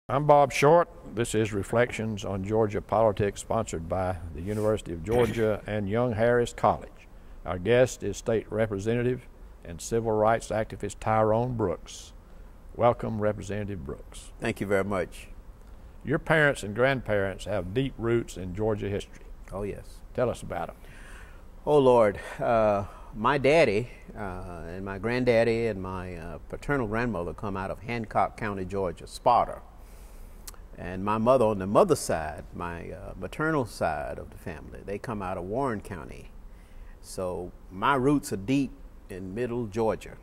I'm Bob Short. This is Reflections on Georgia Politics, sponsored by the University of Georgia and Young Harris College. Our guest is State Representative and Civil Rights Activist Tyrone Brooks. Welcome, Representative Brooks. Thank you very much. Your parents and grandparents have deep roots in Georgia history. Oh, yes. Tell us about them. Oh, Lord. My daddy and my granddaddy and my paternal grandmother come out of Hancock County, Georgia, Sparta. And my mother, on the mother's side, my maternal side of the family, they come out of Warren County. So my roots are deep in middle Georgia,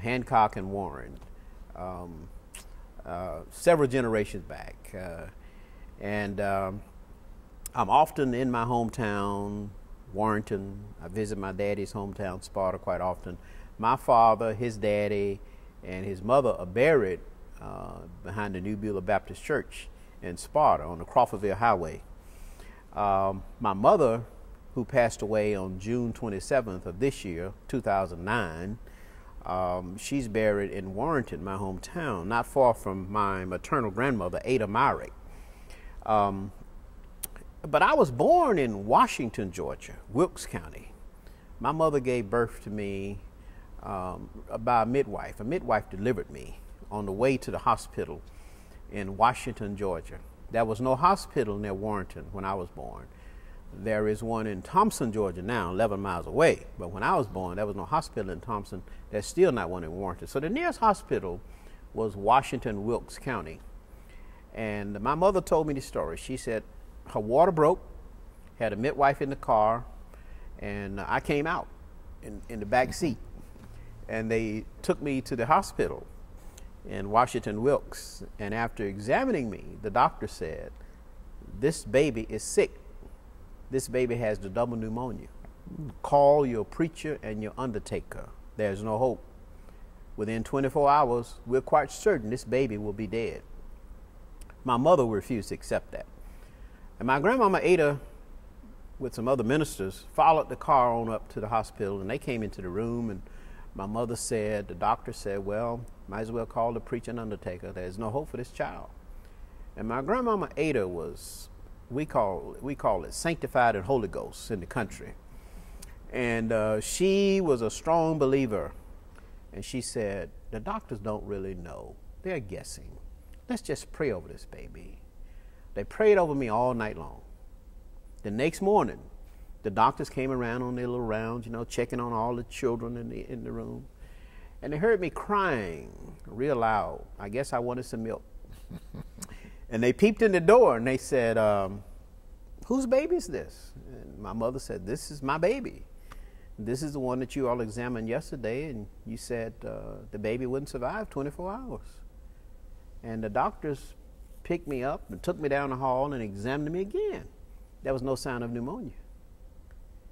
Hancock and Warren, several generations back. I'm often in my hometown, Warrenton. I visit my daddy's hometown, Sparta, quite often. My father, his daddy, and his mother are buried behind the New Beulah Baptist Church in Sparta on the Crawfordville Highway. My mother, who passed away on June 27th of this year, 2009, she's buried in Warrenton, my hometown, not far from my maternal grandmother, Ada Myrick. But I was born in Washington, Georgia, Wilkes County. My mother gave birth to me by a midwife. A midwife delivered me on the way to the hospital in Washington, Georgia. There was no hospital near Warrenton when I was born. There is one in Thompson, Georgia now, 11 miles away. But when I was born, there was no hospital in Thompson. There's still not one in Warrenton. So the nearest hospital was Washington, Wilkes County. And my mother told me the story. She said her water broke, had a midwife in the car, and I came out in the back seat. And they took me to the hospital in Washington, Wilkes. And after examining me, the doctor said, "This baby is sick. This baby has the double pneumonia. Call your preacher and your undertaker. There's no hope. Within 24 hours, we're quite certain this baby will be dead." My mother refused to accept that. And my grandmama Ada, with some other ministers, followed the car on up to the hospital, and they came into the room, and my mother said, the doctor said, "Well, might as well call the preacher and undertaker. There's no hope for this child." And my grandmama Ada was, we call it sanctified and Holy Ghost in the country. And she was a strong believer. And she said, "The doctors don't really know. They're guessing. Let's just pray over this baby." They prayed over me all night long. The next morning, the doctors came around on their little rounds, checking on all the children in the room. And they heard me crying real loud. I guess I wanted some milk. And they peeped in the door and they said, "Whose baby is this?" And my mother said, "This is my baby. This is the one that you all examined yesterday, and you said the baby wouldn't survive 24 hours. And the doctors picked me up and took me down the hall and examined me again. There was no sign of pneumonia.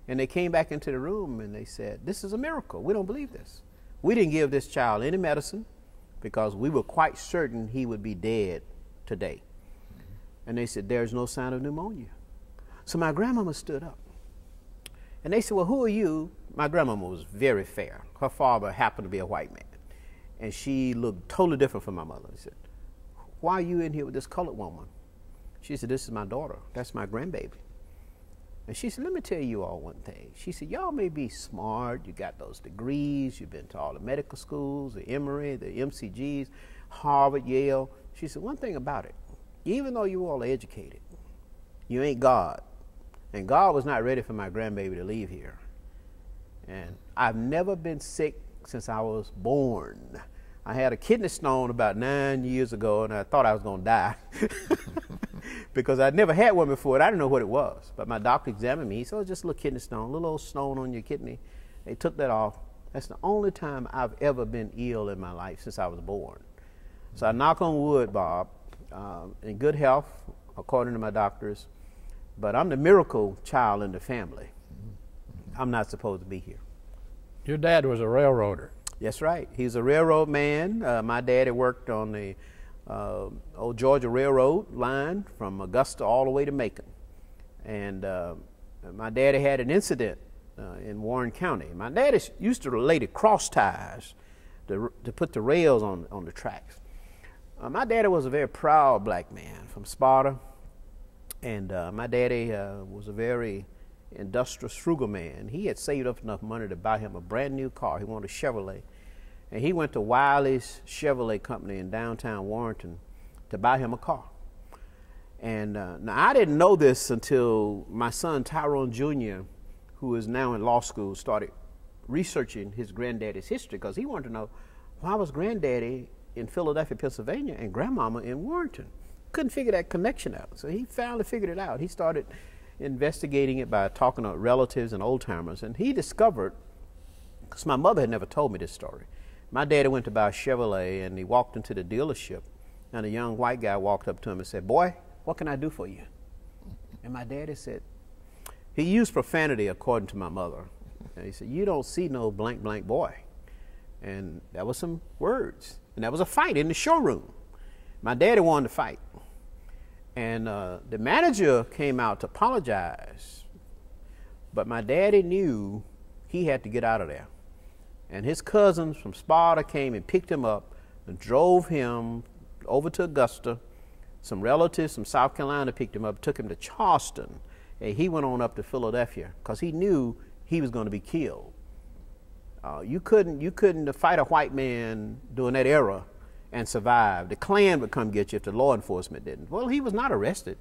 And they came back into the room and they said, "This is a miracle. We don't believe this. We didn't give this child any medicine because we were quite certain he would be dead today." And they said, "There's no sign of pneumonia." So my grandmama stood up. And they said, "Well, who are you?" My grandmama was very fair. Her father happened to be a white man. And she looked totally different from my mother. He said, "Why are you in here with this colored woman?" She said, "This is my daughter. That's my grandbaby." And she said, "Let me tell you all one thing." She said, "Y'all may be smart. You got those degrees. You've been to all the medical schools, the Emory, the MCGs, Harvard, Yale." She said, "One thing about it, even though you all are educated, you ain't God. And God was not ready for my grandbaby to leave here. And I've never been sick since I was born. I had a kidney stone about 9 years ago, and I thought I was going to die because I'd never had one before, and I didn't know what it was. But my doctor examined me. He said, "Oh, just a little kidney stone, a little old stone on your kidney." They took that off. That's the only time I've ever been ill in my life since I was born. So I knock on wood, Bob, in good health, according to my doctors. But I'm the miracle child in the family. I'm not supposed to be here. Your dad was a railroader. That's right. He's a railroad man. My daddy worked on the old Georgia Railroad line from Augusta all the way to Macon. And my daddy had an incident in Warren County. My daddy used to lay the cross ties to put the rails on the tracks. My daddy was a very proud black man from Sparta, and my daddy was a very industrious, frugal man. He had saved up enough money to buy him a brand new car. He wanted a Chevrolet, and he went to Wiley's Chevrolet Company in downtown Warrenton to buy him a car. And now I didn't know this until my son Tyrone Jr., who is now in law school, started researching his granddaddy's history, because he wanted to know, why was granddaddy in Philadelphia, Pennsylvania, and grandmama in Warrenton? Couldn't figure that connection out. So he finally figured it out. He started investigating it by talking to relatives and old timers, and he discovered, because my mother had never told me this story, my daddy went to buy a Chevrolet, and he walked into the dealership, and a young white guy walked up to him and said, "Boy, what can I do for you?" And my daddy said, he used profanity according to my mother. And he said, "You don't see no blank, blank boy." And that was some words. And that was a fight in the showroom. My daddy wanted to fight. And the manager came out to apologize. But my daddy knew he had to get out of there. And his cousins from Sparta came and picked him up and drove him over to Augusta. Some relatives from South Carolina picked him up, took him to Charleston, and he went on up to Philadelphia because he knew he was going to be killed. You couldn't fight a white man during that era and survive. The Klan would come get you if the law enforcement didn't. Well, he was not arrested,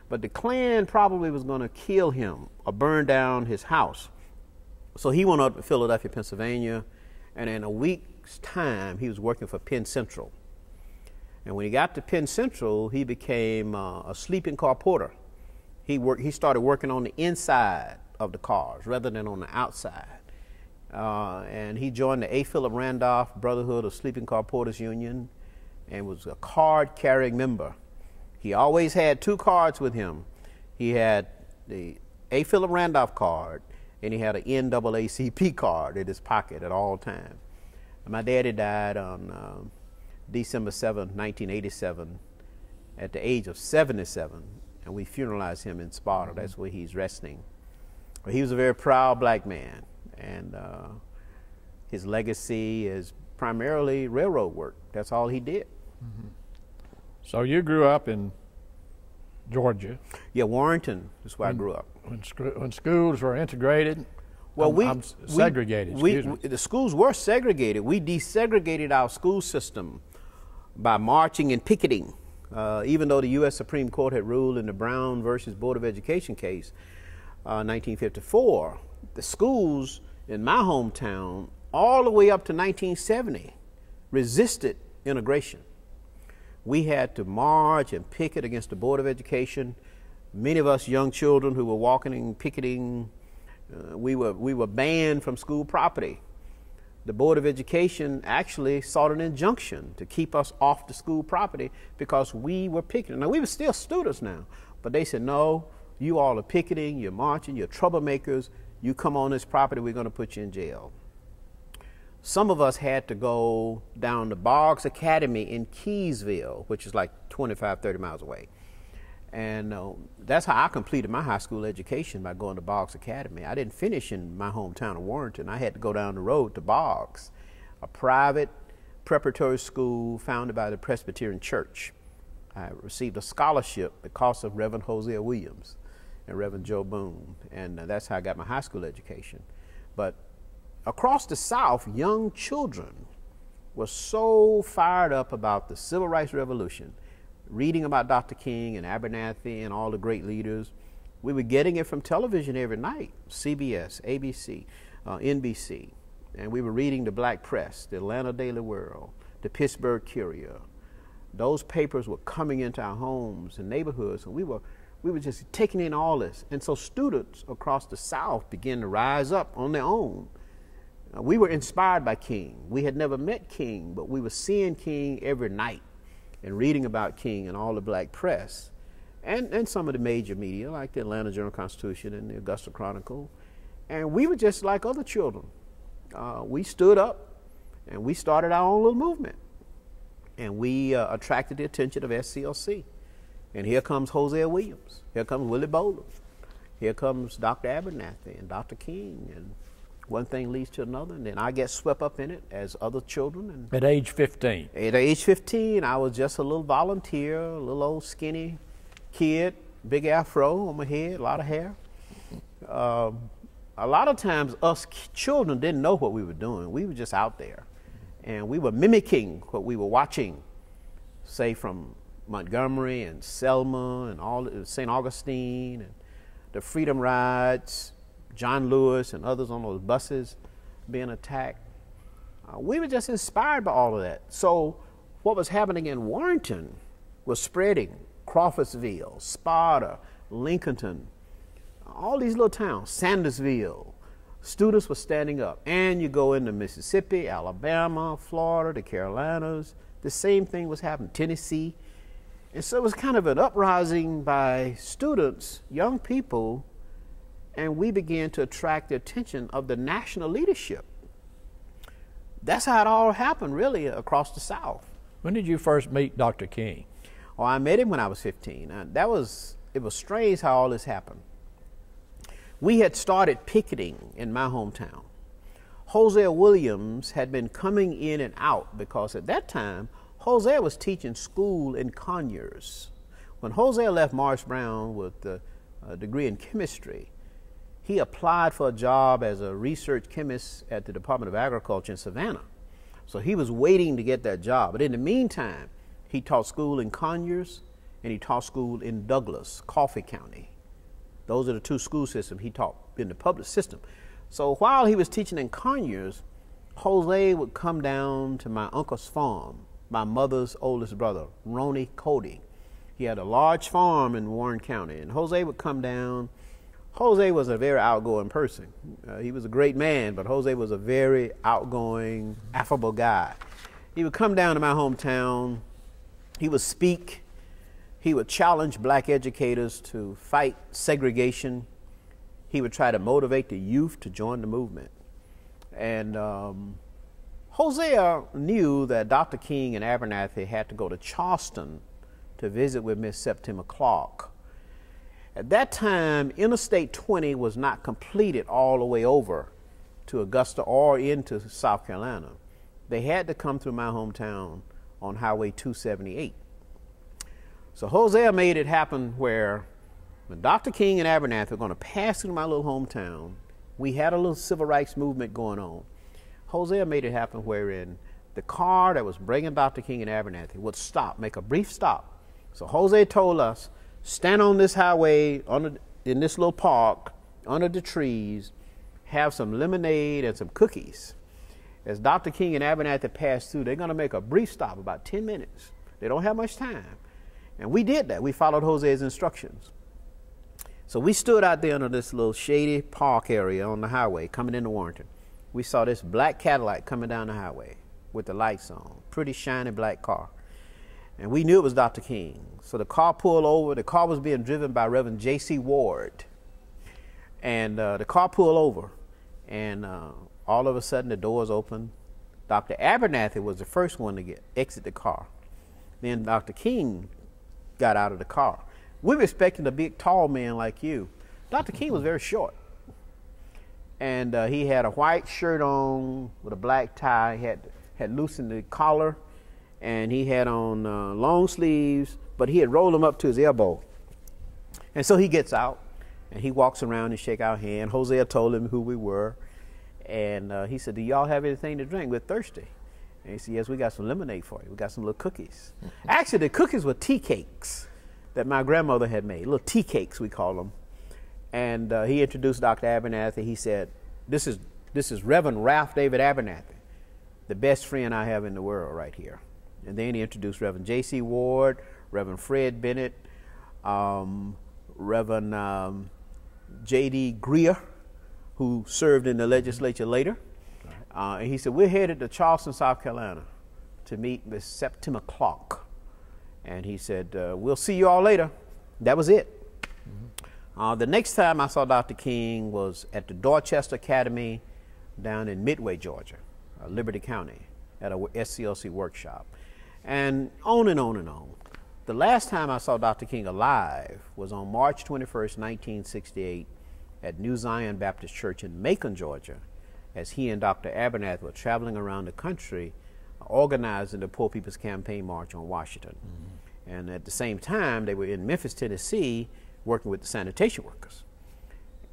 but the Klan probably was going to kill him or burn down his house. So he went up to Philadelphia, Pennsylvania, and in a week's time, he was working for Penn Central. And when he got to Penn Central, he became a sleeping car porter. He started working on the inside of the cars rather than on the outside. And he joined the A. Philip Randolph Brotherhood of Sleeping Car Porters Union and was a card-carrying member. He always had two cards with him. He had the A. Philip Randolph card, and he had an NAACP card in his pocket at all times. My daddy died on December 7, 1987, at the age of 77, and we funeralized him in Sparta. That's where he's resting. But he was a very proud black man, and his legacy is primarily railroad work. That's all he did. Mm-hmm. So you grew up in Georgia? Yeah, Warrenton is where I grew up. When schools were integrated? Well, segregated. The schools were segregated. We desegregated our school system by marching and picketing. Even though the U.S. Supreme Court had ruled in the Brown versus Board of Education case, 1954, the schools in my hometown, all the way up to 1970, resisted integration. We had to march and picket against the Board of Education. Many of us young children who were walking and picketing, we were banned from school property. The Board of Education actually sought an injunction to keep us off the school property because we were picketing. Now, we were still students now, but they said, no, you all are picketing, you're marching, you're troublemakers, you come on this property, we're going to put you in jail. Some of us had to go down to Boggs Academy in Keysville, which is like 25, 30 miles away. And that's how I completed my high school education, by going to Boggs Academy. I didn't finish in my hometown of Warrenton. I had to go down the road to Boggs, a private preparatory school founded by the Presbyterian Church. I received a scholarship because of Reverend Hosea Williams and Reverend Joe Boone, and that's how I got my high school education. But across the South, young children were so fired up about the Civil Rights Revolution, reading about Dr. King and Abernathy and all the great leaders. We were getting it from television every night, CBS, ABC, NBC. And we were reading the black press, the Atlanta Daily World, the Pittsburgh Courier. Those papers were coming into our homes and neighborhoods, and we were just taking in all this. And so students across the South began to rise up on their own. We were inspired by King. We had never met King, but we were seeing King every night and reading about King in all the black press and some of the major media like the Atlanta Journal-Constitution and the Augusta Chronicle. And we were just like other children. We stood up and we started our own little movement. And we attracted the attention of SCLC. And here comes Hosea Williams. Here comes Willie Bowler. Here comes Dr. Abernathy and Dr. King. And one thing leads to another, and then I get swept up in it as other children. And at age 15? At age 15, I was just a little volunteer, a little old skinny kid, big afro on my head, a lot of hair. A lot of times us children didn't know what we were doing. We were just out there, and we were mimicking what we were watching, say from Montgomery and Selma and all St. Augustine and the Freedom Rides, John Lewis and others on those buses being attacked. We were just inspired by all of that. So what was happening in Warrenton was spreading. Crawfordsville, Sparta, Lincolnton, all these little towns, Sandersville, students were standing up. And you go into Mississippi, Alabama, Florida, the Carolinas, the same thing was happening, Tennessee. And so it was kind of an uprising by students, young people, and we began to attract the attention of the national leadership. That's how it all happened, really, across the South. When did you first meet Dr. King? Oh, I met him when I was 15. It was strange how all this happened. We had started picketing in my hometown. Hosea Williams had been coming in and out because at that time, Hosea was teaching school in Conyers. When Hosea left Morris Brown with a degree in chemistry, he applied for a job as a research chemist at the Department of Agriculture in Savannah. So he was waiting to get that job. But in the meantime, he taught school in Conyers and he taught school in Douglas, Coffee County. Those are the two school systems he taught in the public system. So while he was teaching in Conyers, Jose would come down to my uncle's farm, my mother's oldest brother, Ronnie Cody. He had a large farm in Warren County, and Jose would come down. Jose was a very outgoing person. He was a great man, but Jose was a very outgoing, affable guy. He would come down to my hometown. He would speak. He would challenge black educators to fight segregation. He would try to motivate the youth to join the movement. And Hosea knew that Dr. King and Abernathy had to go to Charleston to visit with Miss Septima Clark. At that time, Interstate 20 was not completed all the way over to Augusta or into South Carolina. They had to come through my hometown on Highway 278. So Hosea made it happen where when Dr. King and Abernathy were going to pass through my little hometown, we had a little civil rights movement going on. Hosea made it happen wherein the car that was bringing Dr. King and Abernathy would stop, make a brief stop. So Hosea told us, stand on this highway in this little park under the trees, have some lemonade and some cookies. As Dr. King and Abernathy pass through, they're going to make a brief stop, about 10 minutes. They don't have much time. And we did that. We followed Hosea's instructions. So we stood out there under this little shady park area on the highway coming into Warrenton. We saw this black Cadillac coming down the highway with the lights on, pretty shiny black car. And we knew it was Dr. King. So the car pulled over. The car was being driven by Reverend J.C. Ward. And the car pulled over. And all of a sudden the doors opened. Dr. Abernathy was the first one to exit the car. Then Dr. King got out of the car. We were expecting a big, tall man like you. Dr. King was very short. And he had a white shirt on with a black tie. He had loosened the collar. And he had on long sleeves, but he had rolled them up to his elbow. And so he gets out, and he walks around and shake our hand. Hosea told him who we were. And he said, do y'all have anything to drink? We're thirsty. And he said, yes, we got some lemonade for you. We got some little cookies. Actually, the cookies were tea cakes that my grandmother had made, little tea cakes, we call them. And he introduced Dr. Abernathy. He said, this is Reverend Ralph David Abernathy, the best friend I have in the world right here. And then he introduced Reverend J.C. Ward, Reverend Fred Bennett, Reverend J.D. Greer, who served in the legislature later. And he said, we're headed to Charleston, South Carolina to meet Miss Septima Clark. And he said, we'll see you all later. That was it. The next time I saw Dr. King was at the Dorchester Academy down in Midway, Georgia, Liberty County, at a SCLC workshop. And on and on and on. The last time I saw Dr. King alive was on March 21st, 1968 at New Zion Baptist Church in Macon, Georgia. as he and Dr. Abernathy were traveling around the country organizing the Poor People's Campaign March on Washington. Mm-hmm. And at the same time, they were in Memphis, Tennessee, working with the sanitation workers.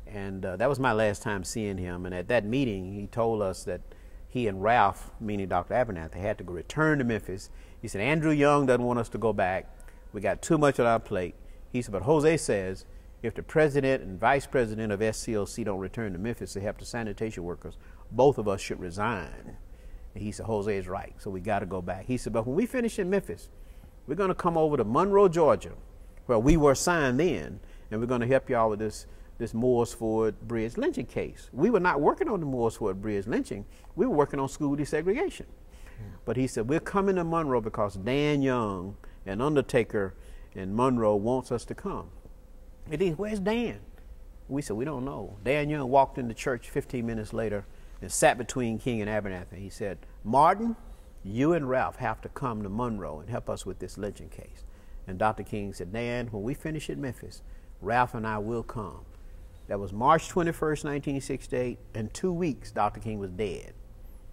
And that was my last time seeing him. And at that meeting, he told us that he and Ralph, meaning Dr. Abernathy, had to go return to Memphis. He said, Andrew Young doesn't want us to go back. We got too much on our plate. He said, but Jose says, if the president and vice president of SCLC don't return to Memphis to help the sanitation workers, both of us should resign. And he said, Jose is right, so we got to go back. He said, but when we finish in Memphis, we're going to come over to Monroe, Georgia, where we were assigned then, and we're going to help y'all with this Moores Ford Bridge lynching case. We were not working on the Moores Ford Bridge lynching. We were working on school desegregation. But he said, we're coming to Monroe because Dan Young, an undertaker in Monroe, wants us to come. And he said, where's Dan? We said, we don't know. Dan Young walked into church 15 minutes later and sat between King and Abernathy. He said, Martin, you and Ralph have to come to Monroe and help us with this lynching case. And Dr. King said, Dan, when we finish in Memphis, Ralph and I will come. That was March 21st, 1968. In 2 weeks, Dr. King was dead.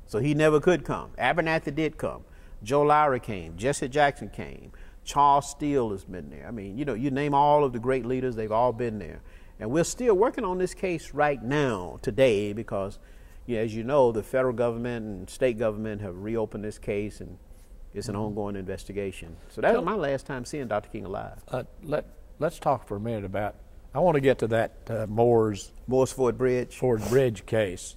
So he never could come. Abernathy did come. Joe Lowry came. Jesse Jackson came. Charles Steele has been there. I mean, you know, you name all of the great leaders, they've all been there. And we're still working on this case right now, today, because, yeah, as you know, the federal government and state government have reopened this case, and it's an ongoing investigation. So that was my last time seeing Dr. King alive. Let's talk for a minute about, I want to get to that Moores Ford Bridge case.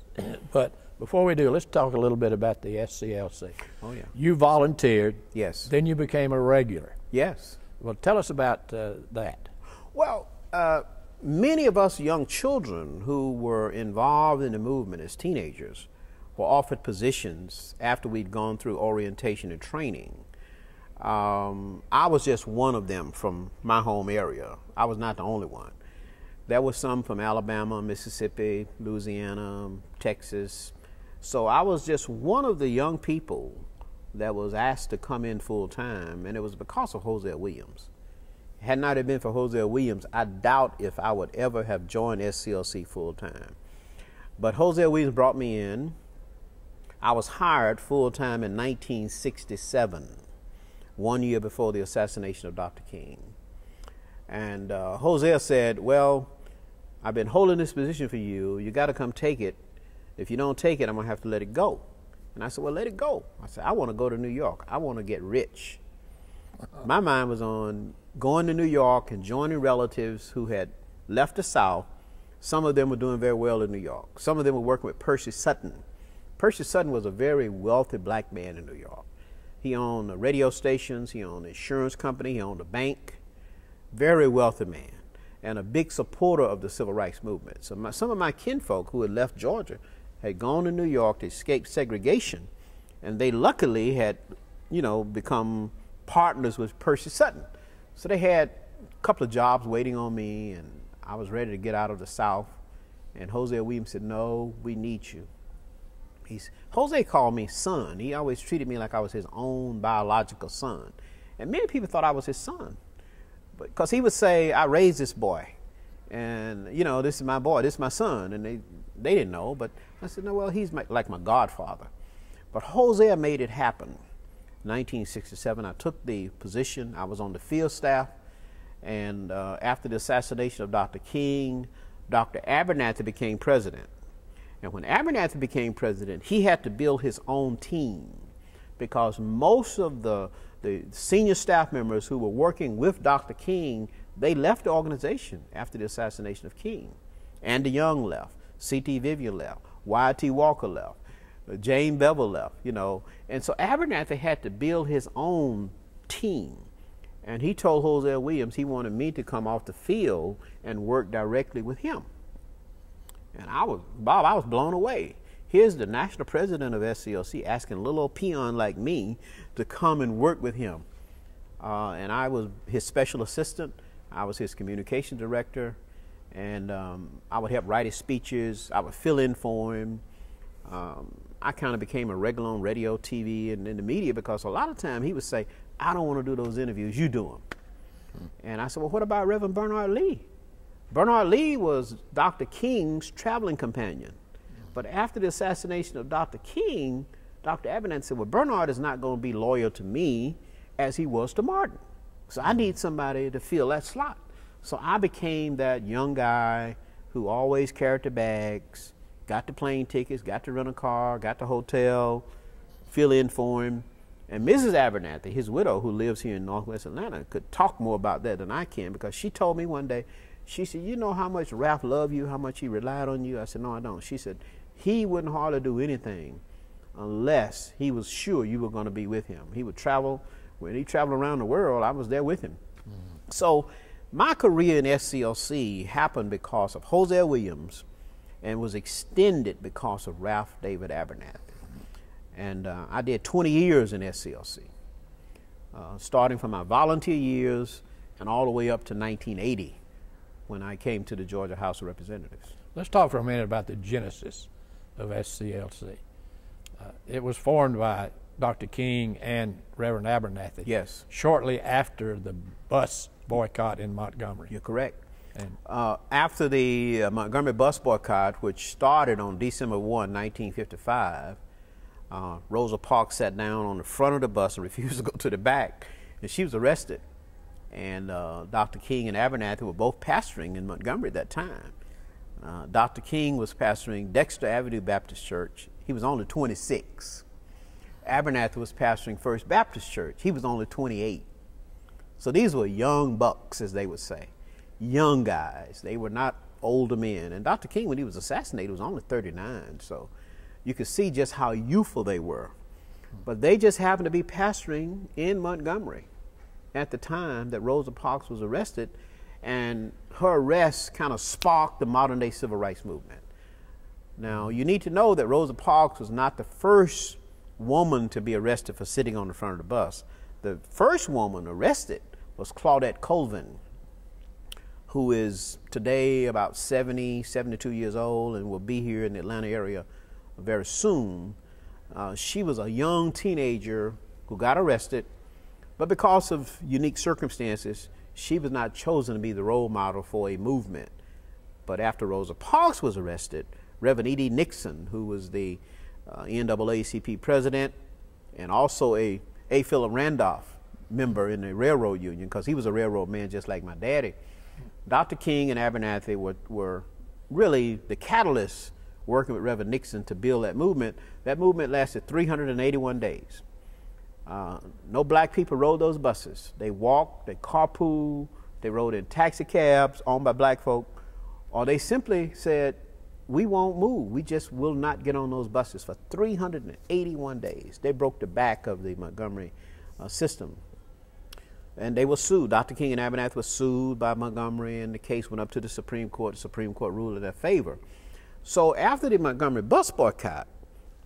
But before we do, let's talk a little bit about the SCLC. Oh, yeah. You volunteered. Yes. Then you became a regular. Yes. Well, tell us about that. Well, many of us young children who were involved in the movement as teenagers were offered positions after we'd gone through orientation and training. I was just one of them from my home area. I was not the only one. There were some from Alabama, Mississippi, Louisiana, Texas. So I was just one of the young people that was asked to come in full time, and it was because of Jose Williams. Had not it been for Jose Williams, I doubt if I would ever have joined SCLC full time. But Jose Williams brought me in. I was hired full time in 1967, 1 year before the assassination of Dr. King. And Jose said, well, I've been holding this position for you. You got to come take it. If you don't take it, I'm going to have to let it go. And I said, well, let it go. I said, I want to go to New York. I want to get rich. My mind was on going to New York and joining relatives who had left the South. Some of them were doing very well in New York. Some of them were working with Percy Sutton. Percy Sutton was a very wealthy black man in New York. He owned radio stations. He owned an insurance company. He owned a bank. Very wealthy man and a big supporter of the civil rights movement. So some of my kinfolk who had left Georgia had gone to New York to escape segregation, and they luckily had, you know, become partners with Percy Sutton. So they had a couple of jobs waiting on me, and I was ready to get out of the South. And Jose Williams said, no, we need you. Jose called me son. He always treated me like I was his own biological son. And many people thought I was his son, because he would say, I raised this boy, and, you know, this is my boy, this is my son. And they didn't know, but I said, no, well, he's like my godfather. But Jose made it happen. 1967, I took the position. I was on the field staff, and after the assassination of Dr. King, Dr. Abernathy became president. And when Abernathy became president, he had to build his own team, because most of the senior staff members who were working with Dr. King, they left the organization after the assassination of King. Andy Young left, C.T. Vivian left, Y.T. Walker left, Jane Bevel left, you know. And so Abernathy had to build his own team. And he told Jose Williams he wanted me to come off the field and work directly with him. And I was blown away. Here's the national president of SCLC asking a little old peon like me to come and work with him. And I was his special assistant. I was his communication director. And I would help write his speeches. I would fill in for him. I kind of became a regular on radio, TV, and in the media, because a lot of time he would say, I don't want to do those interviews, you do them. And I said, well, what about Reverend Bernard Lee? Bernard Lee was Dr. King's traveling companion. But after the assassination of Dr. King, Dr. Abernathy said, well, Bernard is not going to be loyal to me as he was to Martin. So I need somebody to fill that slot. So I became that young guy who always carried the bags, got the plane tickets, got to rent a car, got the hotel, fill in for him. And Mrs. Abernathy, his widow, who lives here in Northwest Atlanta, could talk more about that than I can, because she told me one day, she said, you know how much Ralph loved you, how much he relied on you? I said, no, I don't. She said, he wouldn't hardly do anything unless he was sure you were going to be with him. He would travel. When he traveled around the world, I was there with him. Mm-hmm. So my career in SCLC happened because of Hosea Williams and was extended because of Ralph David Abernathy. And I did 20 years in SCLC, starting from my volunteer years and all the way up to 1980 when I came to the Georgia House of Representatives. Let's talk for a minute about the genesis of SCLC. It was formed by Dr. King and Reverend Abernathy. Yes. Shortly after the bus boycott in Montgomery. You're correct. And after the Montgomery bus boycott, which started on December 1, 1955, Rosa Parks sat down on the front of the bus and refused to go to the back, and she was arrested. And Dr. King and Abernathy were both pastoring in Montgomery at that time. Dr. King was pastoring Dexter Avenue Baptist Church. He was only 26. Abernathy was pastoring First Baptist Church. He was only 28. So these were young bucks, as they would say, young guys. They were not older men. And Dr. King, when he was assassinated, was only 39. So you could see just how youthful they were. But they just happened to be pastoring in Montgomery at the time that Rosa Parks was arrested, and her arrest kind of sparked the modern day civil rights movement. Now, you need to know that Rosa Parks was not the first woman to be arrested for sitting on the front of the bus. The first woman arrested was Claudette Colvin, who is today about 70, 72 years old and will be here in the Atlanta area very soon. She was a young teenager who got arrested, but because of unique circumstances, she was not chosen to be the role model for a movement. But after Rosa Parks was arrested, Reverend E.D. Nixon, who was the NAACP president and also a Philip Randolph member in the railroad union, because he was a railroad man just like my daddy, Dr. King and Abernathy were really the catalysts working with Reverend Nixon to build that movement. That movement lasted 381 days. No black people rode those buses. They walked, they carpooled, they rode in taxi cabs owned by black folk, or they simply said, we won't move. We just will not get on those buses for 381 days. They broke the back of the Montgomery system. And they were sued. Dr. King and Abernathy were sued by Montgomery, and the case went up to the Supreme Court. The Supreme Court ruled in their favor. So after the Montgomery bus boycott,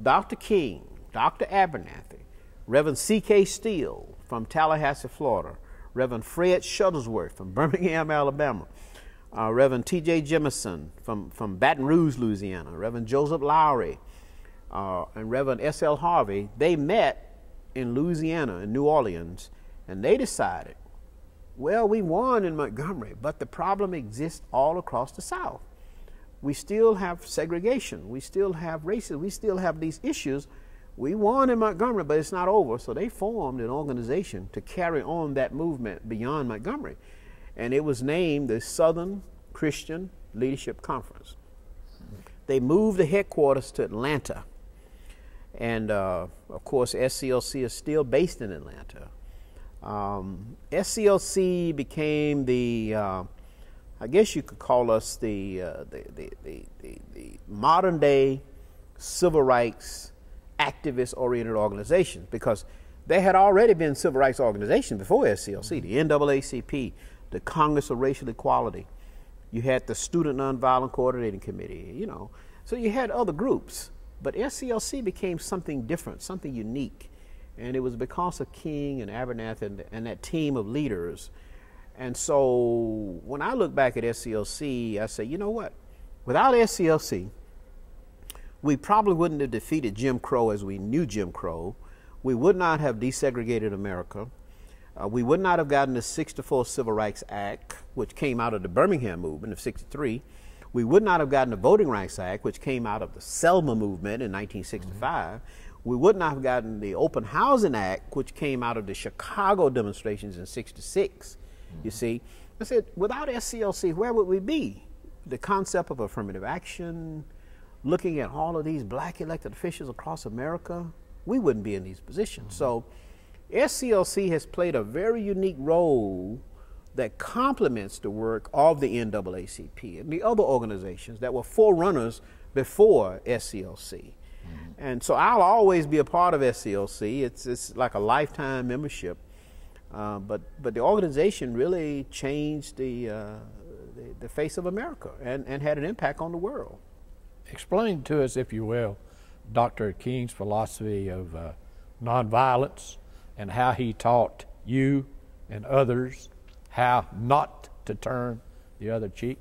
Dr. King, Dr. Abernathy, Reverend C.K. Steele from Tallahassee, Florida, Reverend Fred Shuttlesworth from Birmingham, Alabama, Reverend T.J. Jemison from Baton Rouge, Louisiana, Reverend Joseph Lowry, and Reverend S.L. Harvey, they met in Louisiana, in New Orleans, and they decided, well, we won in Montgomery, but the problem exists all across the South. We still have segregation. We still have racism. We still have these issues. We won in Montgomery, but it's not over. So they formed an organization to carry on that movement beyond Montgomery. And it was named the Southern Christian Leadership Conference. They moved the headquarters to Atlanta. And of course, SCLC is still based in Atlanta. SCLC became the, I guess you could call us the modern day civil rights activist-oriented organization, because there had already been civil rights organizations before SCLC, the NAACP, the Congress of Racial Equality. You had the Student Nonviolent Coordinating Committee, you know. So you had other groups, but SCLC became something different, something unique. And it was because of King and Abernathy and that team of leaders. And so when I look back at SCLC, I say, you know what? Without SCLC, we probably wouldn't have defeated Jim Crow as we knew Jim Crow. We would not have desegregated America. We would not have gotten the 64 Civil Rights Act, which came out of the Birmingham movement of '63. We would not have gotten the Voting Rights Act, which came out of the Selma movement in 1965. We would not have gotten the Open Housing Act, which came out of the Chicago demonstrations in '66. You see, I said, without SCLC, where would we be? The concept of affirmative action, looking at all of these black elected officials across America, we wouldn't be in these positions. So SCLC has played a very unique role that complements the work of the NAACP and the other organizations that were forerunners before SCLC. And so I'll always be a part of SCLC. It's like a lifetime membership. But the organization really changed the face of America and had an impact on the world. Explain to us, if you will, Dr. King's philosophy of nonviolence and how he taught you and others how not to turn the other cheek.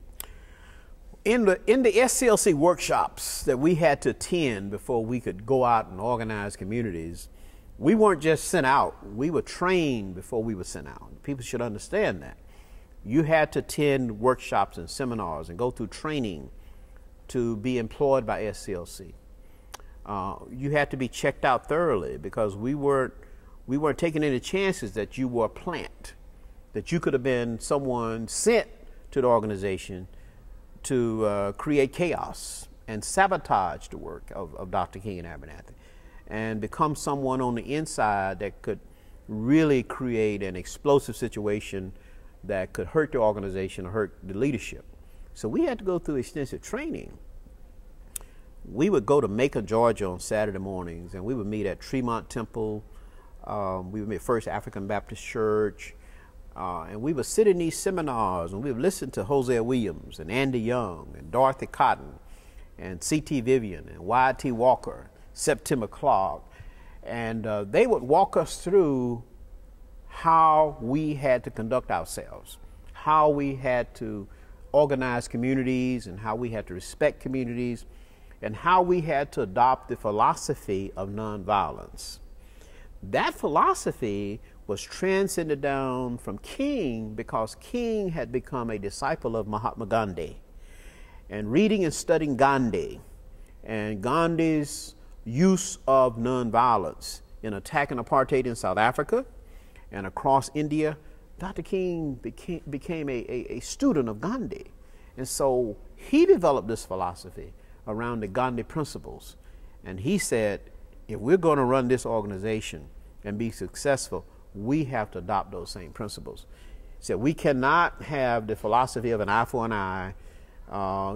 In the SCLC workshops that we had to attend before we could go out and organize communities, we weren't just sent out, we were trained before we were sent out. People should understand that. You had to attend workshops and seminars and go through training to be employed by SCLC. You had to be checked out thoroughly because we weren't taking any chances that you were a plant, that you could have been someone sent to the organization to create chaos and sabotage the work of Dr. King and Abernathy and become someone on the inside that could really create an explosive situation that could hurt the organization or hurt the leadership. So we had to go through extensive training. We would go to Macon, Georgia on Saturday mornings, and we would meet at Tremont Temple. We would meet First African Baptist Church. And we would sit in these seminars and we would listen to Hosea Williams and Andy Young and Dorothy Cotton and C.T. Vivian and Y.T. Walker, Septima Clark. And they would walk us through how we had to conduct ourselves, how we had to organize communities and how we had to respect communities and how we had to adopt the philosophy of nonviolence. That philosophy was transcended down from King because King had become a disciple of Mahatma Gandhi. And reading and studying Gandhi and Gandhi's use of nonviolence in attacking apartheid in South Africa and across India, Dr. King became a student of Gandhi. And so he developed this philosophy around the Gandhi principles. And he said, if we're going to run this organization and be successful, we have to adopt those same principles. He said, we cannot have the philosophy of an eye for an eye.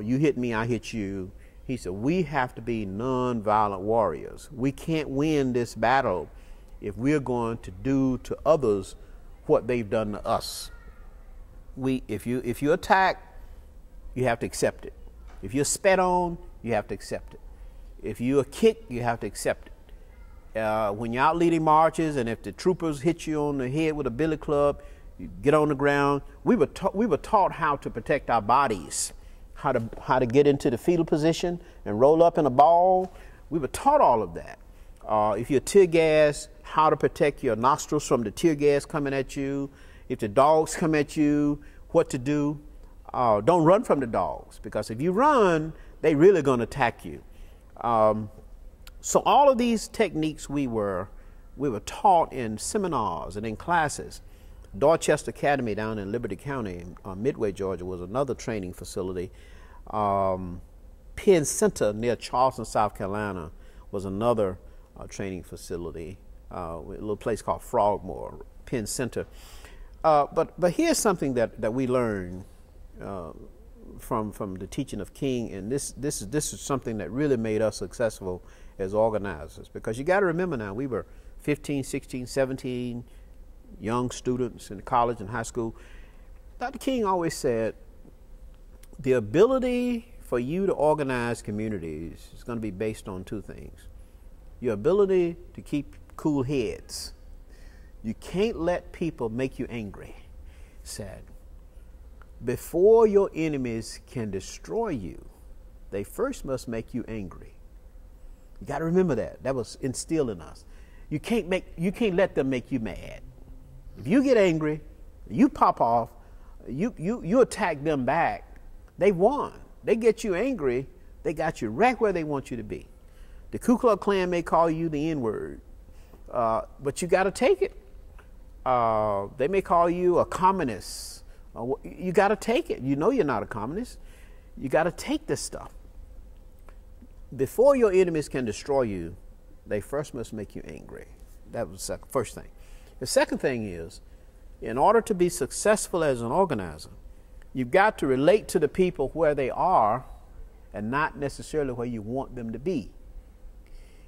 You hit me, I hit you. He said, we have to be nonviolent warriors. We can't win this battle if we're going to do to others what they've done to us. If you attack, you have to accept it. If you're spat on, you have to accept it. If you're kicked, you have to accept it. When you're out leading marches and if the troopers hit you on the head with a billy club, you get on the ground. We were taught how to protect our bodies, how to get into the fetal position and roll up in a ball. We were taught all of that. If you're tear gas, how to protect your nostrils from the tear gas coming at you. If the dogs come at you, what to do. Don't run from the dogs, because if you run, they're really going to attack you. So all of these techniques we were taught in seminars and in classes. Dorchester Academy down in Liberty County, Midway, Georgia, was another training facility. Penn Center near Charleston, South Carolina, was another training facility. A little place called Frogmore, Penn Center. But here's something that we learned from the teaching of King, and this is something that really made us successful as organizers, because you got to remember now, we were 15, 16, 17 young students in college and high school. Dr. King always said, the ability for you to organize communities is going to be based on two things. Your ability to keep cool heads. You can't let people make you angry. He said, before your enemies can destroy you, they first must make you angry. You got to remember that. That was instilled in us. You can't let them make you mad. If you get angry, you pop off, you attack them back, they won. They get you angry, they got you right where they want you to be. The Ku Klux Klan may call you the N-word, but you got to take it. They may call you a communist. You got to take it. You know you're not a communist. You got to take this stuff. Before your enemies can destroy you, they first must make you angry. That was the first thing. The second thing is, in order to be successful as an organizer, you've got to relate to the people where they are and not necessarily where you want them to be.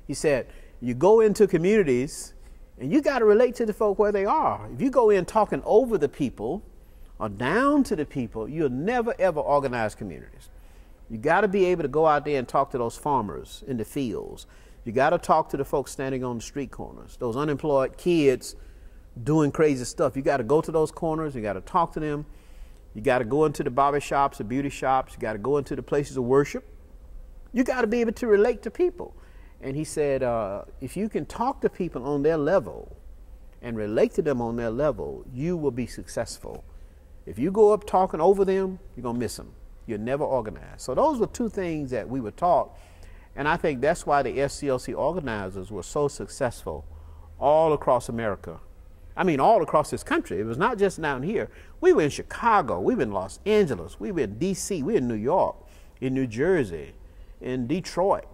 He said, you go into communities and you got to relate to the folk where they are. If you go in talking over the people or down to the people, you'll never, ever organize communities. You got to be able to go out there and talk to those farmers in the fields. You got to talk to the folks standing on the street corners, those unemployed kids doing crazy stuff. You got to go to those corners. You got to talk to them. You got to go into the barber shops, the beauty shops. You got to go into the places of worship. You got to be able to relate to people. And he said, if you can talk to people on their level and relate to them on their level, you will be successful. If you go up talking over them, you're going to miss them. You'll never organize. So those were two things that we were taught. And I think that's why the SCLC organizers were so successful all across America. I mean, all across this country. It was not just down here. We were in Chicago. We were in Los Angeles. We were in D.C. We were in New York, in New Jersey, in Detroit.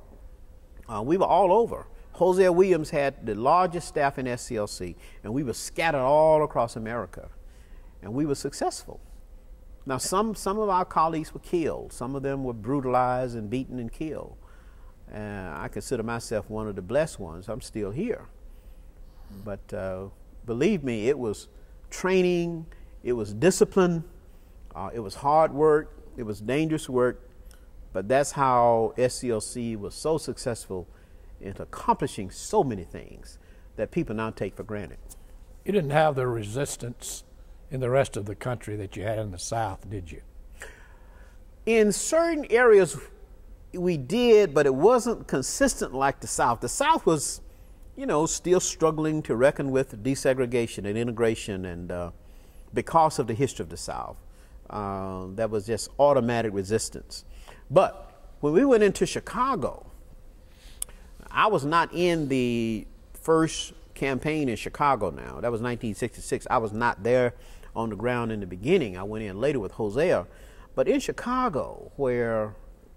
We were all over. Hosea Williams had the largest staff in SCLC, and we were scattered all across America. And we were successful. Now, some of our colleagues were killed. Some of them were brutalized and beaten and killed. I consider myself one of the blessed ones. I'm still here. But believe me, it was training, it was discipline, it was hard work, it was dangerous work, but that's how SCLC was so successful in accomplishing so many things that people now take for granted. You didn't have the resistance in the rest of the country that you had in the South, did you? In certain areas we did, but it wasn't consistent like the South. The South was, you know, still struggling to reckon with desegregation and integration, and because of the history of the South, that was just automatic resistance. But when we went into Chicago, I was not in the first campaign in Chicago now. That was 1966. I was not there on the ground in the beginning. I went in later with Hosea. But in Chicago, where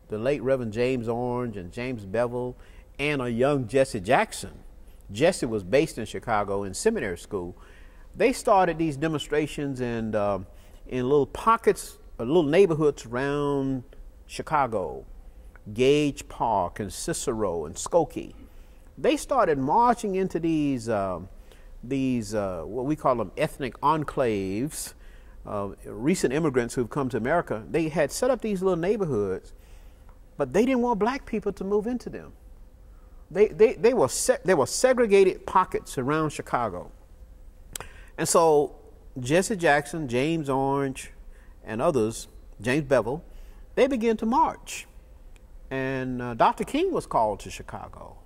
the late Reverend James Orange and James Bevel and a young Jesse Jackson, Jesse was based in Chicago in seminary school, they started these demonstrations in little pockets, little neighborhoods around Chicago, Gage Park and Cicero and Skokie. They started marching into these what we call them ethnic enclaves, recent immigrants who've come to America. They had set up these little neighborhoods, but they didn't want black people to move into them. They were segregated pockets around Chicago. And so Jesse Jackson, James Orange, and others, James Bevel, they began to march. And Dr. King was called to Chicago.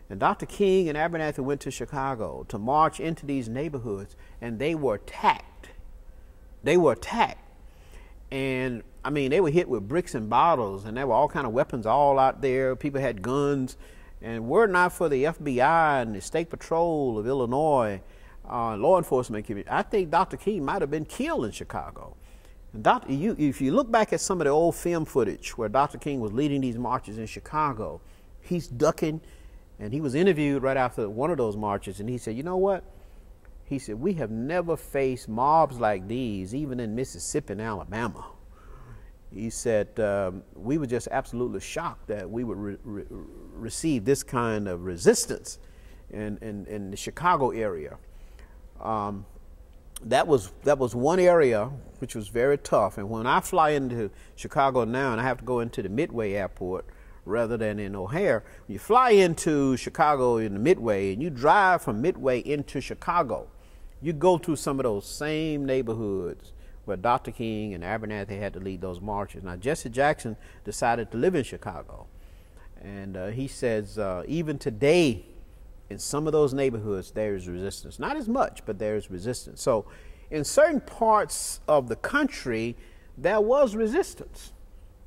And Dr. King and Abernathy went to Chicago to march into these neighborhoods, and they were attacked. They were attacked. And I mean, they were hit with bricks and bottles, and there were all kind of weapons all out there. People had guns. And were it not for the FBI and the State Patrol of Illinois, law enforcement community, I think Dr. King might have been killed in Chicago. And if you look back at some of the old film footage where Dr. King was leading these marches in Chicago, he's ducking, and he was interviewed right after one of those marches, and he said, you know what? He said, we have never faced mobs like these, even in Mississippi and Alabama. He said, we were just absolutely shocked that we would receive this kind of resistance in the Chicago area. That was one area which was very tough. And when I fly into Chicago now, and I have to go into the Midway airport rather than in O'Hare, when you fly into Chicago in the Midway and you drive from Midway into Chicago, you go through some of those same neighborhoods where Dr. King and Abernathy had to lead those marches. Now, Jesse Jackson decided to live in Chicago. And he says, even today, in some of those neighborhoods, there is resistance. Not as much, but there is resistance. So in certain parts of the country, there was resistance.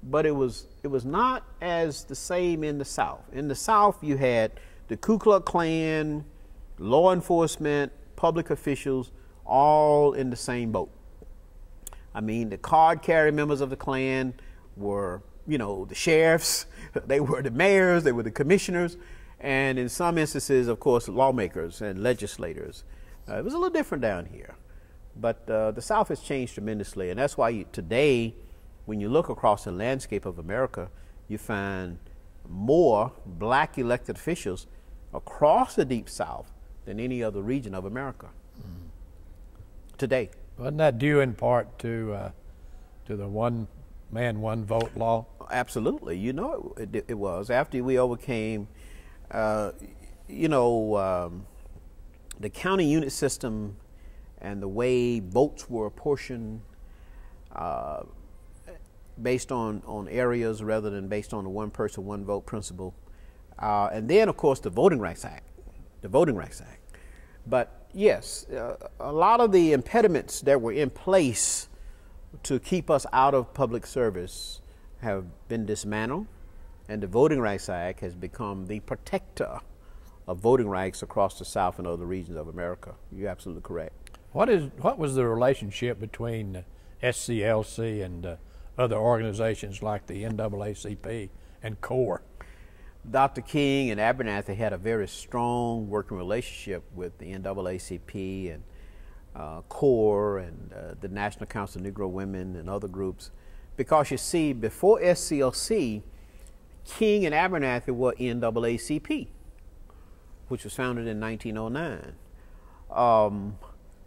but it was not as the same in the South. In the South, you had the Ku Klux Klan, law enforcement, public officials, all in the same boat. I mean, the card-carrying members of the Klan were, you know, the sheriffs, they were the mayors, they were the commissioners, and in some instances, of course, lawmakers and legislators. It was a little different down here. But the South has changed tremendously, and that's why today, when you look across the landscape of America, you find more black elected officials across the Deep South than any other region of America today. Wasn't that due in part to the one man, one vote law? Absolutely. You know, it was. After we overcame, the county unit system and the way votes were apportioned based on areas rather than based on the one person, one vote principle. And then, of course, the Voting Rights Act. But yes, a lot of the impediments that were in place to keep us out of public service have been dismantled, and the Voting Rights Act has become the protector of voting rights across the South and other regions of America. You're absolutely correct. What was the relationship between SCLC and other organizations like the NAACP and CORE? Dr. King and Abernathy had a very strong working relationship with the NAACP and CORE and the National Council of Negro Women and other groups, because you see, before SCLC, King and Abernathy were NAACP, which was founded in 1909.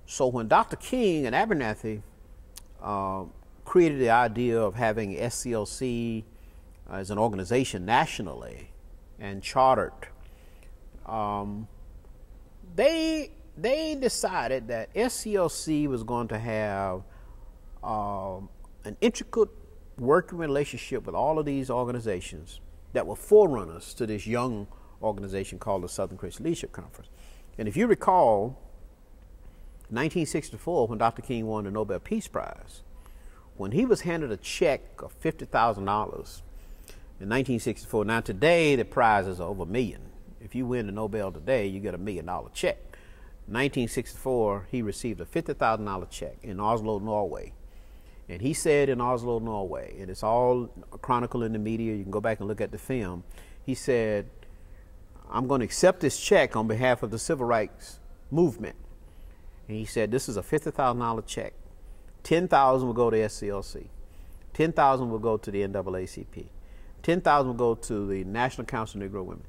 So when Dr. King and Abernathy created the idea of having SCLC as an organization nationally and chartered, they decided that SCLC was going to have an intricate working relationship with all of these organizations that were forerunners to this young organization called the Southern Christian Leadership Conference. And if you recall, 1964, when Dr. King won the Nobel Peace Prize, when he was handed a check of $50,000 in 1964, now today the prize is over $1 million. If you win the Nobel today, you get $1 million check. 1964, he received a $50,000 check in Oslo, Norway. And he said in Oslo, Norway, and it's all chronicled in the media, you can go back and look at the film, he said, "I'm going to accept this check on behalf of the civil rights movement." And he said, this is a $50,000 check. $10,000 will go to SCLC. $10,000 will go to the NAACP. $10,000 will go to the National Council of Negro Women.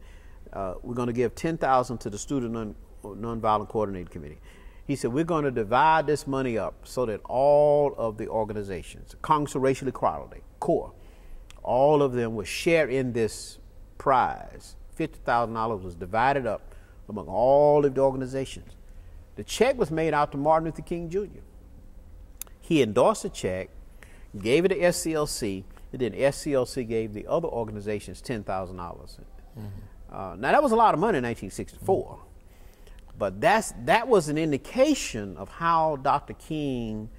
We're going to give $10,000 to the Student Nonviolent Coordinating Committee. He said, we're going to divide this money up so that all of the organizations, Congress of Racial Equality, CORE, all of them will share in this prize. $50,000 was divided up among all of the organizations. The check was made out to Martin Luther King Jr. He endorsed the check, gave it to SCLC, and then SCLC gave the other organizations $10,000. Now, that was a lot of money in 1964. But that was an indication of how Dr. King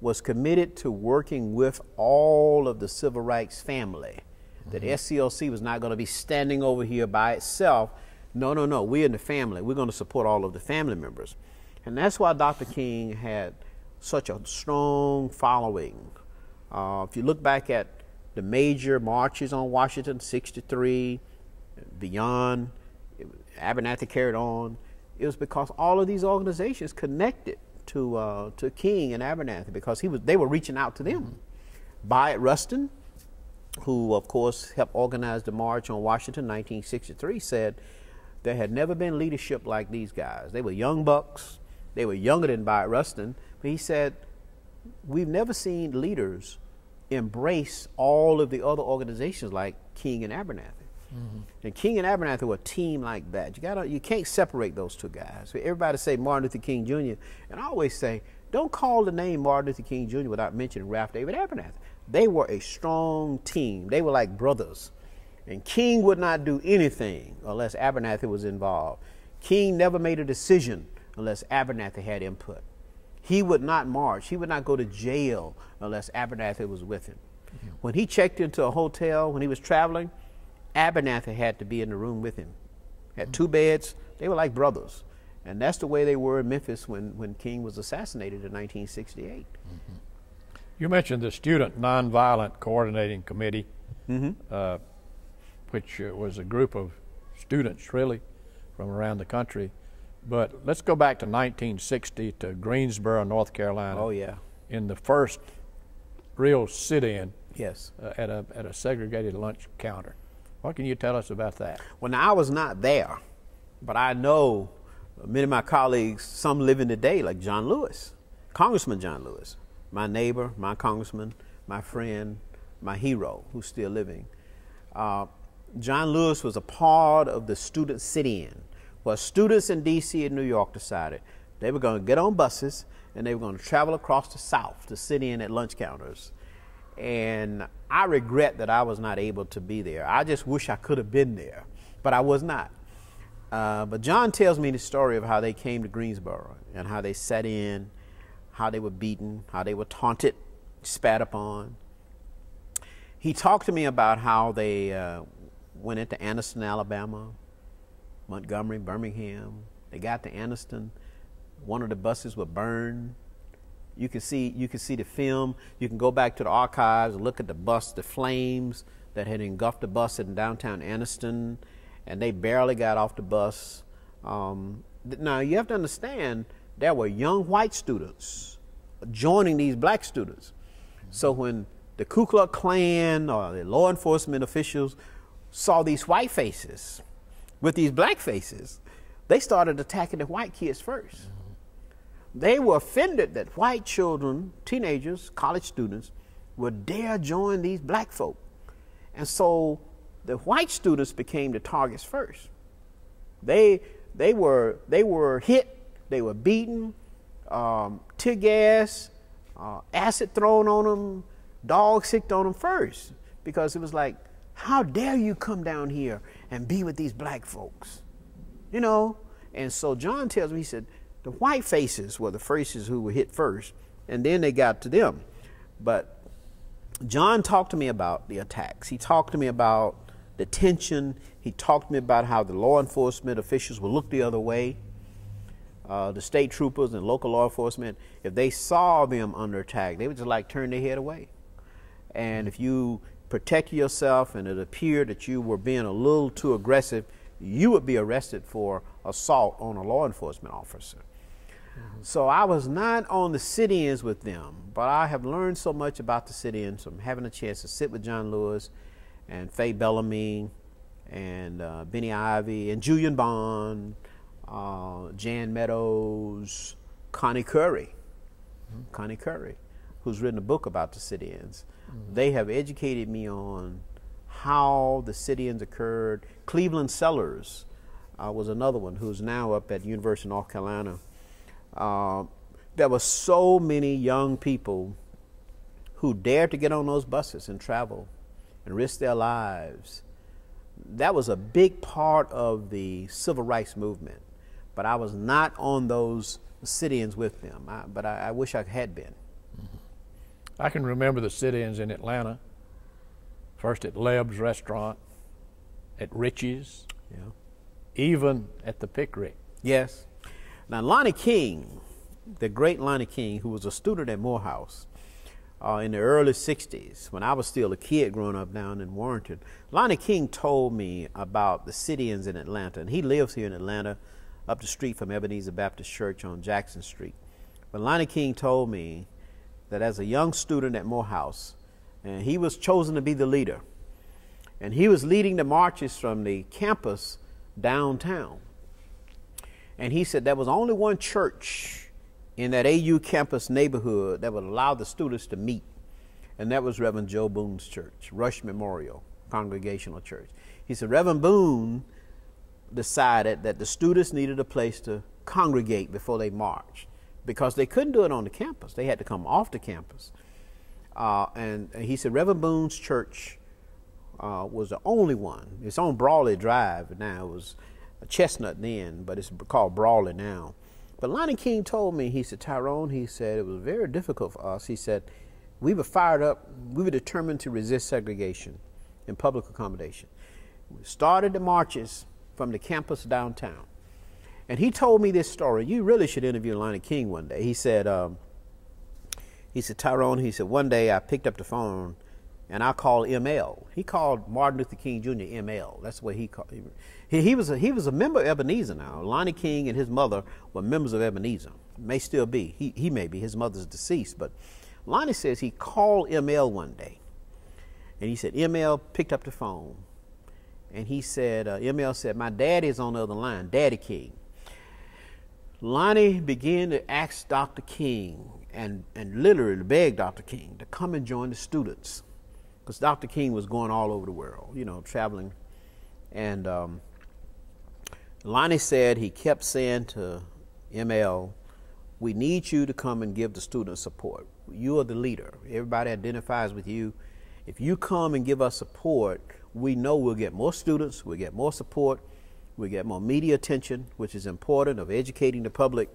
was committed to working with all of the civil rights family. That SCLC was not going to be standing over here by itself. No, no, no, we're in the family. We're going to support all of the family members. And that's why Dr. King had such a strong following. If you look back at the major marches on Washington, 63, beyond, Abernathy carried on. It was because all of these organizations connected to King and Abernathy, because they were reaching out to them. Byatt Rustin, who of course helped organize the March on Washington 1963, said there had never been leadership like these guys. They were young bucks. They were younger than Byatt Rustin, but he said, we've never seen leaders embrace all of the other organizations like King and Abernathy. And King and Abernathy were a team like that. You can't separate those two guys. Everybody say Martin Luther King Jr., and I always say, don't call the name Martin Luther King Jr. without mentioning Ralph David Abernathy. They were a strong team. They were like brothers. And King would not do anything unless Abernathy was involved. King never made a decision unless Abernathy had input. He would not march. He would not go to jail unless Abernathy was with him. When he checked into a hotel, when he was traveling, Abernathy had to be in the room with him. Had 2 beds. They were like brothers. And that's the way they were in Memphis when King was assassinated in 1968. You mentioned the Student Nonviolent Coordinating Committee, which was a group of students, really, from around the country. But let's go back to 1960 to Greensboro, North Carolina. Oh, yeah. In the first real sit-in. Yes. At a segregated lunch counter. What can you tell us about that? Well, now I was not there, but I know many of my colleagues, some living today, like John Lewis, Congressman John Lewis, my neighbor, my congressman, my friend, my hero, who's still living. John Lewis was a part of the student sit-in, where students in D.C. and New York decided they were going to get on buses and they were going to travel across the South to sit in at lunch counters. And I regret that I was not able to be there. I just wish I could have been there, but I was not. But John tells me the story of how they came to Greensboro and how they sat in, how they were beaten, how they were taunted, spat upon. He talked to me about how they went into Anniston, Alabama, Montgomery, Birmingham. They got to Anniston. One of the buses was burned. You can see the film. You can go back to the archives and look at the bus, the flames that had engulfed the bus in downtown Anniston, and they barely got off the bus. Now, you have to understand, there were young white students joining these black students. So when the Ku Klux Klan or the law enforcement officials saw these white faces with these black faces, they started attacking the white kids first. They were offended that white children, teenagers, college students, would dare join these black folk. And so the white students became the targets first. They were hit, they were beaten, tear gas, acid thrown on them, dog sicked on them first, because it was like, how dare you come down here and be with these black folks, you know? And so John tells me, he said, the white faces were the faces who were hit first, and then they got to them. But John talked to me about the attacks. He talked to me about the tension. He talked to me about how the law enforcement officials would look the other way. The state troopers and local law enforcement, if they saw them under attack, they would just like turn their head away. And if you protect yourself and it appeared that you were being a little too aggressive, you would be arrested for assault on a law enforcement officer. So I was not on the sit-ins with them, but I have learned so much about the sit-ins from having a chance to sit with John Lewis and Faye Bellamy and Benny Ivy and Julian Bond, Jan Meadows, Connie Curry, who's written a book about the sit-ins. They have educated me on how the sit-ins occurred. Cleveland Sellers was another one who's now up at University of North Carolina. There were so many young people who dared to get on those buses and travel and risk their lives. That was a big part of the civil rights movement, but I was not on those sit-ins with them, but I wish I had been. I can remember the sit-ins in Atlanta, first at Leb's Restaurant, at Richie's, even at the Pickrick. Yes. Now, Lonnie King, the great Lonnie King, who was a student at Morehouse in the early 60s, when I was still a kid growing up down in Warrenton, Lonnie King told me about the sit-ins in Atlanta, and he lives here in Atlanta, up the street from Ebenezer Baptist Church on Jackson Street. But Lonnie King told me that as a young student at Morehouse, and he was chosen to be the leader, and he was leading the marches from the campus downtown. And he said there was only one church in that AU campus neighborhood that would allow the students to meet, and that was Reverend Joe Boone's church, Rush Memorial Congregational Church. He said Reverend Boone decided that the students needed a place to congregate before they marched, because they couldn't do it on the campus. They had to come off the campus. And he said Reverend Boone's church was the only one. It's on Brawley Drive now. It was a Chestnut then, but it's called Brawley now. But Lonnie King told me, he said, Tyrone, he said, it was very difficult for us. He said, We were fired up. We were determined to resist segregation and public accommodation. We started the marches from the campus downtown. And he told me this story. You really should interview Lonnie King one day. He said, Tyrone, he said, one day I picked up the phone and I called ML. He called Martin Luther King Jr. ML. That's what he called him. He was a member of Ebenezer now. Lonnie King and his mother were members of Ebenezer. May still be. He may be. His mother's deceased. But Lonnie says he called ML one day. And he said, ML picked up the phone. And he said, ML said, my daddy's on the other line, Daddy King. Lonnie began to ask Dr. King and literally beg Dr. King to come and join the students. Because Dr. King was going all over the world, you know, traveling. And Lonnie said he kept saying to ML, we need you to come and give the students support. You are the leader. Everybody identifies with you. If you come and give us support, we know we'll get more students, we'll get more support, we'll get more media attention, which is important, of educating the public.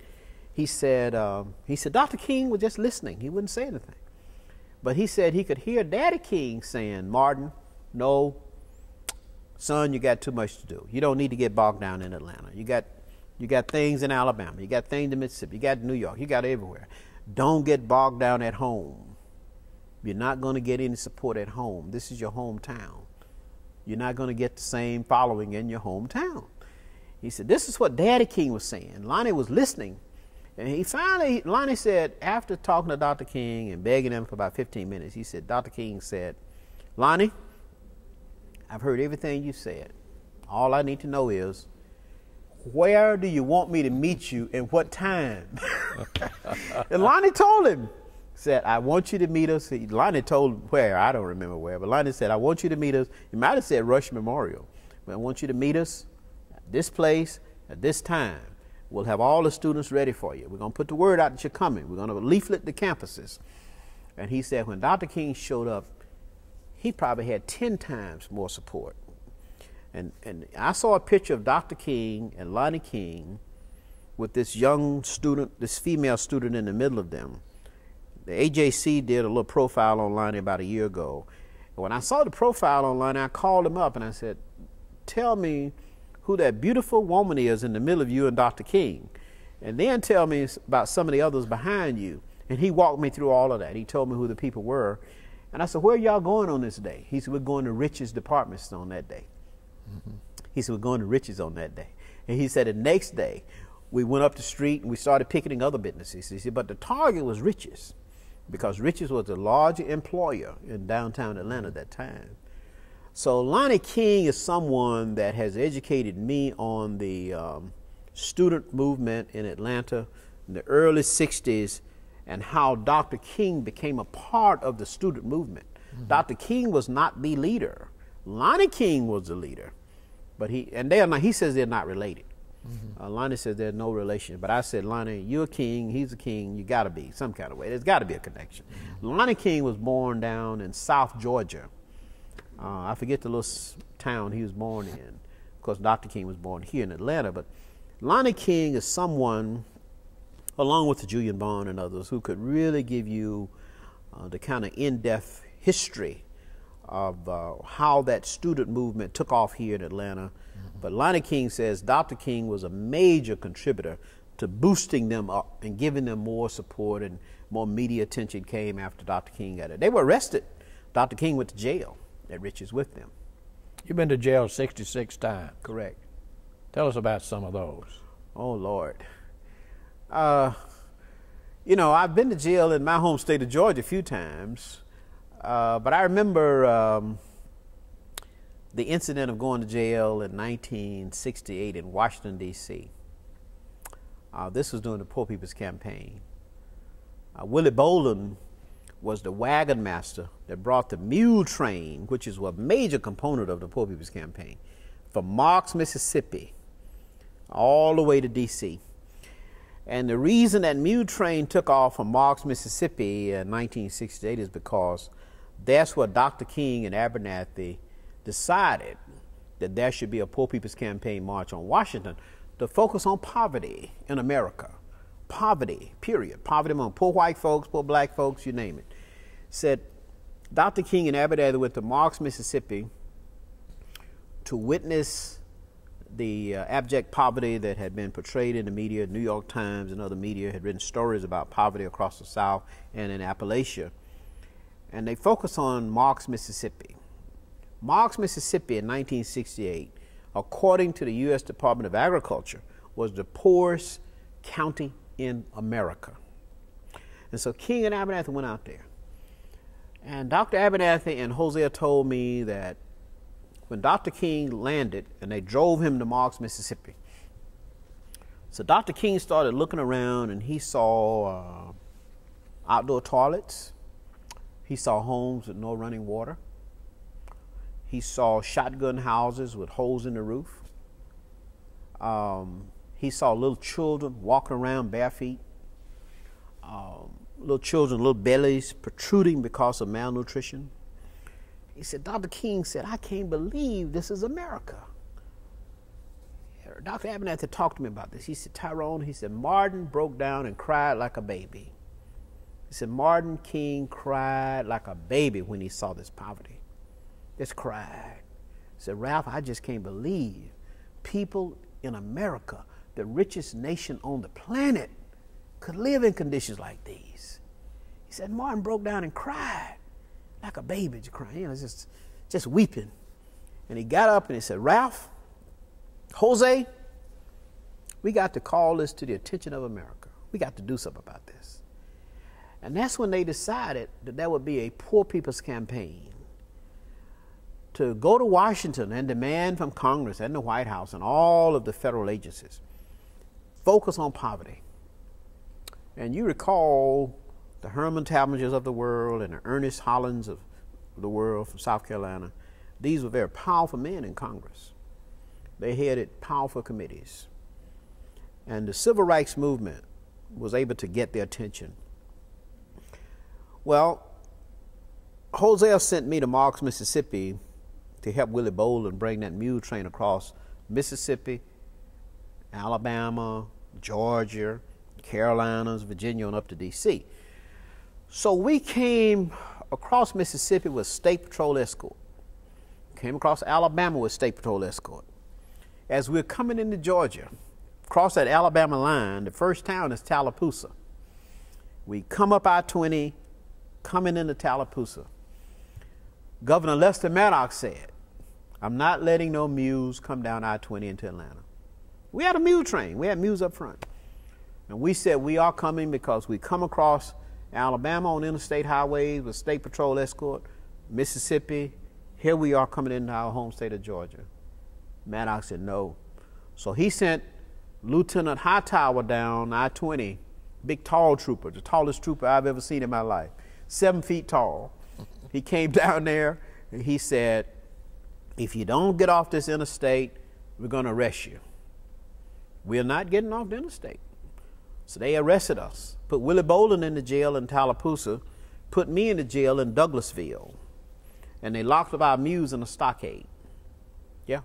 He said, Dr. King was just listening. He wouldn't say anything. But he said he could hear Daddy King saying, Martin, no, son, you got too much to do. You don't need to get bogged down in Atlanta. You got things in Alabama. You got things in Mississippi. You got New York. You got everywhere. Don't get bogged down at home. You're not going to get any support at home. This is your hometown. You're not going to get the same following in your hometown. He said, this is what Daddy King was saying. Lonnie was listening. And Lonnie said, after talking to Dr. King and begging him for about 15 minutes, he said, Dr. King said, Lonnie, I've heard everything you said. All I need to know is, where do you want me to meet you and what time? And Lonnie told him, said, I want you to meet us. Lonnie told where, I don't remember where, but Lonnie said, I want you to meet us. He might have said Rush Memorial, but I want you to meet us at this place at this time. We'll have all the students ready for you. We're going to put the word out that you're coming. We're going to leaflet the campuses. And he said when Dr. King showed up, he probably had 10 times more support. And I saw a picture of Dr. King and Lonnie King with this young student, this female student in the middle of them. The AJC did a little profile on Lonnie about a year ago. And when I saw the profile on Lonnie, I called him up and I said, tell me who that beautiful woman is in the middle of you and Dr. King. And then tell me about some of the others behind you. And he walked me through all of that. He told me who the people were. And I said, where are y'all going on this day? He said, we're going to Rich's department store on that day. Mm-hmm. He said, we're going to Rich's on that day. And he said the next day, we went up the street and we started picketing other businesses. He said, but the target was Rich's, because Rich's was the larger employer in downtown Atlanta at that time. So Lonnie King is someone that has educated me on the student movement in Atlanta in the early 60s and how Dr. King became a part of the student movement. Mm-hmm. Dr. King was not the leader. Lonnie King was the leader, but he says they're not related. Mm-hmm. Lonnie says there's no relation, but I said, Lonnie, you're a king, he's a king, you gotta be some kind of way. There's gotta be a connection. Mm-hmm. Lonnie King was born down in South Georgia. I forget the little town he was born in. Of course, Dr. King was born here in Atlanta, but Lonnie King is someone, along with the Julian Bond and others, who could really give you the kind of in-depth history of how that student movement took off here in Atlanta. Mm-hmm. But Lonnie King says Dr. King was a major contributor to boosting them up and giving them more support, and more media attention came after Dr. King got it. They were arrested. Dr. King went to jail at Rich's with them. You've been to jail 66 times. Correct. Tell us about some of those. Oh, Lord. You know, I've been to jail in my home state of Georgia a few times, but I remember the incident of going to jail in 1968 in Washington, D.C. This was during the Poor People's Campaign. Willie Bolden was the wagon master that brought the mule train, which is a major component of the Poor People's Campaign, from Marks, Mississippi, all the way to D.C. And the reason that mule train took off from Marks, Mississippi in 1968 is because that's where Dr. King and Abernathy decided that there should be a Poor People's Campaign march on Washington to focus on poverty in America. Poverty, period. Poverty among poor white folks, poor black folks, you name it. Said Dr. King and Abernathy went to Marks, Mississippi to witness the abject poverty that had been portrayed in the media. New York Times and other media had written stories about poverty across the South and in Appalachia. And they focused on Marks, Mississippi. Marks, Mississippi in 1968, according to the U.S. Department of Agriculture, was the poorest county in America. And so King and Abernathy went out there. And Dr. Abernathy and Hosea told me that when Dr. King landed and they drove him to Marks, Mississippi, so Dr. King started looking around and he saw outdoor toilets. He saw homes with no running water. He saw shotgun houses with holes in the roof. He saw little children walking around bare feet. Little children, little bellies protruding because of malnutrition. He said, Dr. King said, I can't believe this is America. Dr. Abernathy talked to me about this. He said, Tyrone, he said, Martin broke down and cried like a baby. He said, Martin King cried like a baby when he saw this poverty. Just cried. He said, Ralph, I just can't believe people in America, the richest nation on the planet, could live in conditions like these. He said, Martin broke down and cried like a baby, just crying, you know, just weeping. And he got up and he said, Ralph, Jose, we got to call this to the attention of America. We got to do something about this. And that's when they decided that there would be a poor people's campaign to go to Washington and demand from Congress and the White House and all of the federal agencies focus on poverty. And you recall the Herman Talmadges of the world and the Ernest Hollands of the world from South Carolina. These were very powerful men in Congress. They headed powerful committees. And the civil rights movement was able to get their attention. Well, Hosea sent me to Marks, Mississippi to help Willie Bolden bring that mule train across Mississippi, Alabama, Georgia, Carolinas, Virginia, and up to D.C. So we came across Mississippi with State Patrol escort. Came across Alabama with State Patrol escort. As we're coming into Georgia, across that Alabama line, the first town is Tallapoosa. We come up I-20, coming into Tallapoosa. Governor Lester Maddox said, I'm not letting no mules come down I-20 into Atlanta. We had a mule train. We had mules up front. And we said we are coming because we come across Alabama on interstate highways with State Patrol escort, Mississippi, here we are coming into our home state of Georgia. Maddox said no. So he sent Lieutenant Hightower down I-20, big tall trooper, the tallest trooper I've ever seen in my life, 7 feet tall. He came down there and he said, if you don't get off this interstate, we're going to arrest you. We're not getting off the interstate. So they arrested us, put Willie Bolden in the jail in Tallapoosa, put me in the jail in Douglasville, and they locked up our mules in a stockade. Yeah.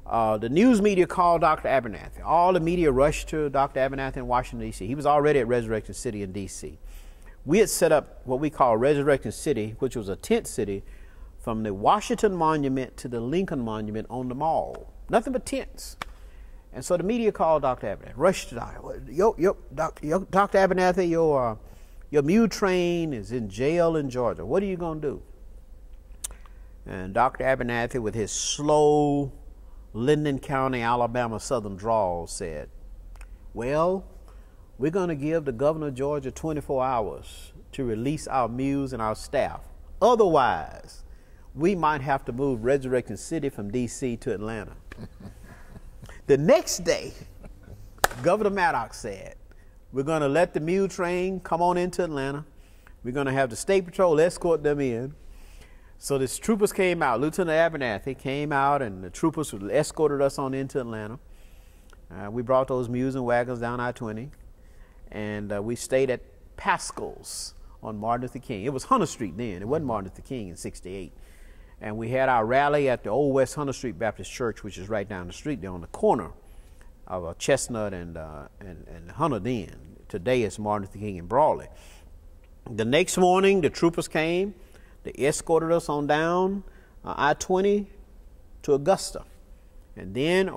The news media called Dr. Abernathy. All the media rushed to Dr. Abernathy in Washington, D.C. He was already at Resurrection City in D.C. We had set up what we call Resurrection City, which was a tent city from the Washington Monument to the Lincoln Monument on the mall. Nothing but tents. And so the media called Dr. Abernathy, rushed to Dr. Abernathy, your mule train is in jail in Georgia. What are you going to do? And Dr. Abernathy, with his slow Linden County, Alabama southern drawl, said, well, we're going to give the governor of Georgia 24 hours to release our mules and our staff. Otherwise, we might have to move Resurrection City from D.C. to Atlanta. The next day, Governor Maddox said, we're going to let the mule train come on into Atlanta. We're going to have the State Patrol escort them in. So the troopers came out. Lieutenant Abernathy came out, and the troopers escorted us on into Atlanta. We brought those mules and wagons down I-20, and we stayed at Pascal's on Martin Luther King. It was Hunter Street then. It wasn't Martin Luther King in '68. And we had our rally at the Old West Hunter Street Baptist Church, which is right down the street there on the corner of Chestnut and Hunter then. Today it's Martin Luther King and Broadway. The next morning, the troopers came. They escorted us on down I-20 to Augusta. And then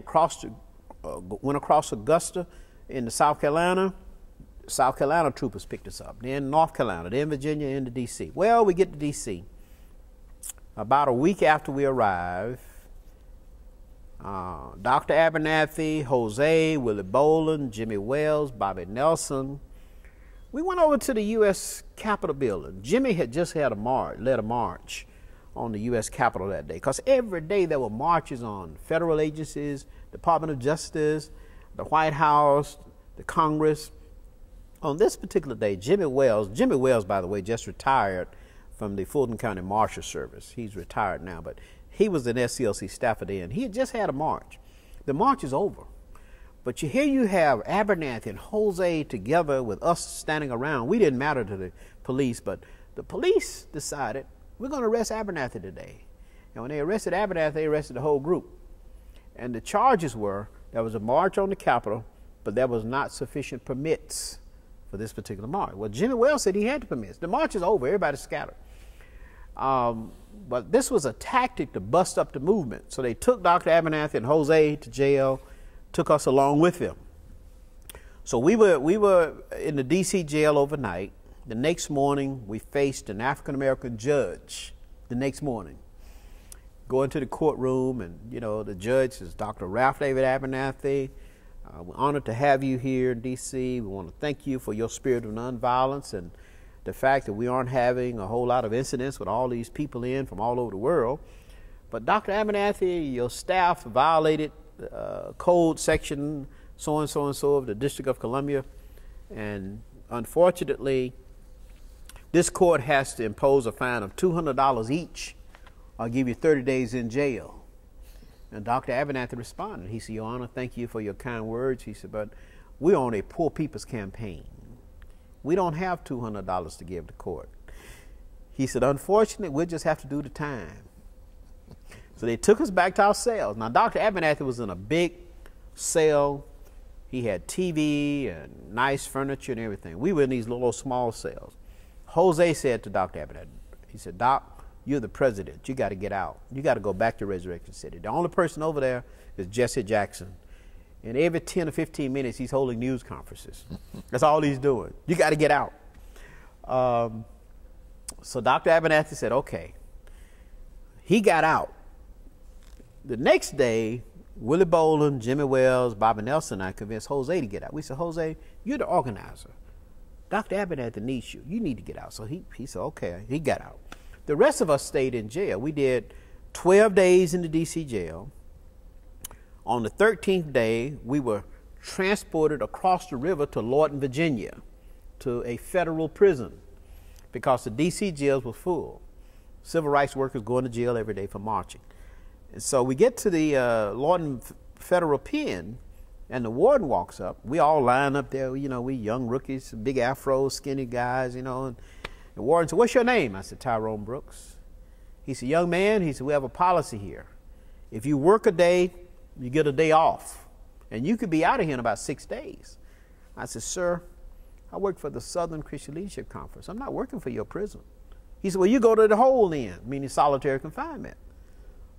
went across Augusta into South Carolina. South Carolina troopers picked us up. Then North Carolina, then Virginia, into D.C. Well, we get to D.C. About a week after we arrive, Dr. Abernathy, Jose, Willie Boland, Jimmy Wells, Bobby Nelson, we went over to the U.S. Capitol building. Jimmy had just led a march on the U.S. Capitol that day, because every day there were marches on federal agencies, Department of Justice, the White House, the Congress. On this particular day, Jimmy Wells, by the way, just retired from the Fulton County Marshal Service. He's retired now, but he was an SCLC staffer then. He had just had a march. The march is over. But here you have Abernathy and Jose together with us standing around. We didn't matter to the police, but the police decided, we're going to arrest Abernathy today. And when they arrested Abernathy, they arrested the whole group. And the charges were, there was a march on the Capitol, but there was not sufficient permits for this particular march. Well, Jimmy Wells said he had the permits. The march is over. Everybody's scattered. But this was a tactic to bust up the movement. So they took Dr. Abernathy and Jose to jail, took us along with them. So we were in the D.C. jail overnight. The next morning, we faced an African-American judge the next morning. Go into the courtroom, and, you know, the judge is Dr. Ralph David Abernathy. We're honored to have you here in D.C. We want to thank you for your spirit of nonviolence and the fact that we aren't having a whole lot of incidents with all these people in from all over the world. But Dr. Abernathy, your staff violated code section so-and-so and so of the District of Columbia. And unfortunately, this court has to impose a fine of $200 each or give you 30 days in jail. And Dr. Abernathy responded. He said, Your Honor, thank you for your kind words. He said, but we're on a poor people's campaign. We don't have $200 to give the court. He said, unfortunately, we'll just have to do the time. So they took us back to our cells. Now, Dr. Abernathy was in a big cell. He had TV and nice furniture and everything. We were in these little small cells. Jose said to Dr. Abernathy, he said, Doc, you're the president. You got to get out. You got to go back to Resurrection City. The only person over there is Jesse Jackson. And every 10 or 15 minutes, he's holding news conferences. That's all he's doing. You got to get out. So Dr. Abernathy said, okay. He got out. The next day, Willie Boland, Jimmy Wells, Bobby Nelson, and I convinced Jose to get out. We said, Jose, you're the organizer. Dr. Abernathy needs you. You need to get out. So he said, okay. He got out. The rest of us stayed in jail. We did 12 days in the D.C. jail. On the 13th day, we were transported across the river to Lorton, Virginia, to a federal prison because the D.C. jails were full. Civil rights workers going to jail every day for marching. And so we get to the Lorton Federal Pen, and the warden walks up. We all line up there, you know, we young rookies, big afros, skinny guys, you know. And the warden said, what's your name? I said, Tyrone Brooks. He said, young man, he said, we have a policy here. If you work a day, you get a day off. And you could be out of here in about 6 days. I said, sir, I work for the Southern Christian Leadership Conference. I'm not working for your prison. He said, well, you go to the hole then, meaning solitary confinement.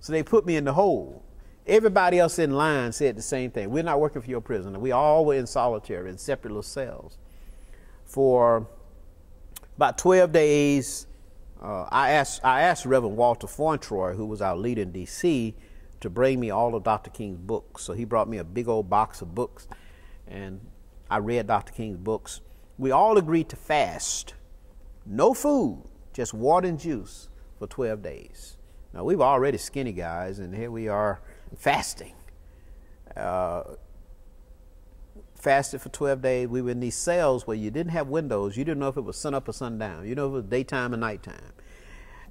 So they put me in the hole. Everybody else in line said the same thing. We're not working for your prison. We all were in solitary, in separate little cells. For about 12 days, I asked Reverend Walter Fauntroy, who was our leader in D.C., to bring me all of Dr. King's books. So he brought me a big old box of books, and I read Dr. King's books. We all agreed to fast. No food, just water and juice for 12 days. Now, we were already skinny guys, and here we are fasting. Fasted for 12 days. We were in these cells where you didn't have windows. You didn't know if it was sun up or sundown. You know if it was daytime or nighttime.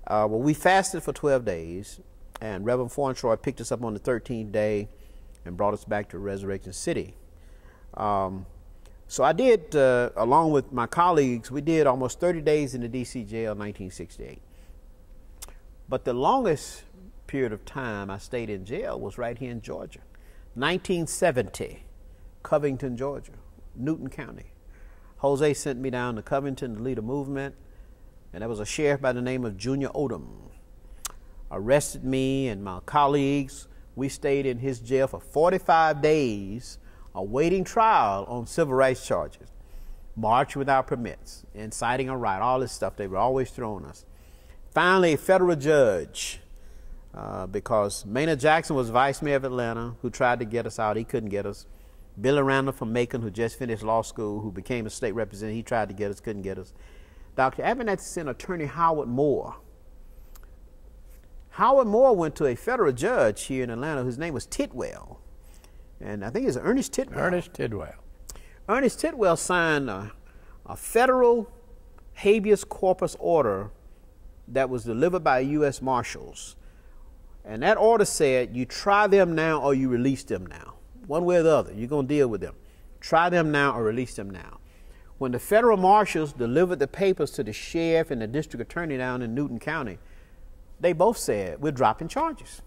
Well, we fasted for 12 days, and Reverend Fauntroy picked us up on the 13th day and brought us back to Resurrection City. So I did, along with my colleagues, we did almost 30 days in the D.C. jail in 1968. But the longest period of time I stayed in jail was right here in Georgia. 1970, Covington, Georgia, Newton County. Jose sent me down to Covington to lead a movement, and there was a sheriff by the name of Junior Odom. Arrested me and my colleagues. We stayed in his jail for 45 days awaiting trial on civil rights charges. March without permits, inciting a riot, all this stuff they were always throwing us. Finally, a federal judge, because Maynard Jackson was vice mayor of Atlanta, who tried to get us out. He couldn't get us. Billy Randall from Macon, who just finished law school, who became a state representative, he tried to get us, couldn't get us. Dr. Abernathy sent attorney Howard Moore. Howard Moore went to a federal judge here in Atlanta whose name was Tidwell. And I think it's Ernest Tidwell. Ernest Tidwell. Ernest Tidwell signed a federal habeas corpus order that was delivered by U.S. Marshals. And that order said, you try them now or you release them now. One way or the other, you're going to deal with them. Try them now or release them now. When the federal marshals delivered the papers to the sheriff and the district attorney down in Newton County, they both said, we're dropping charges.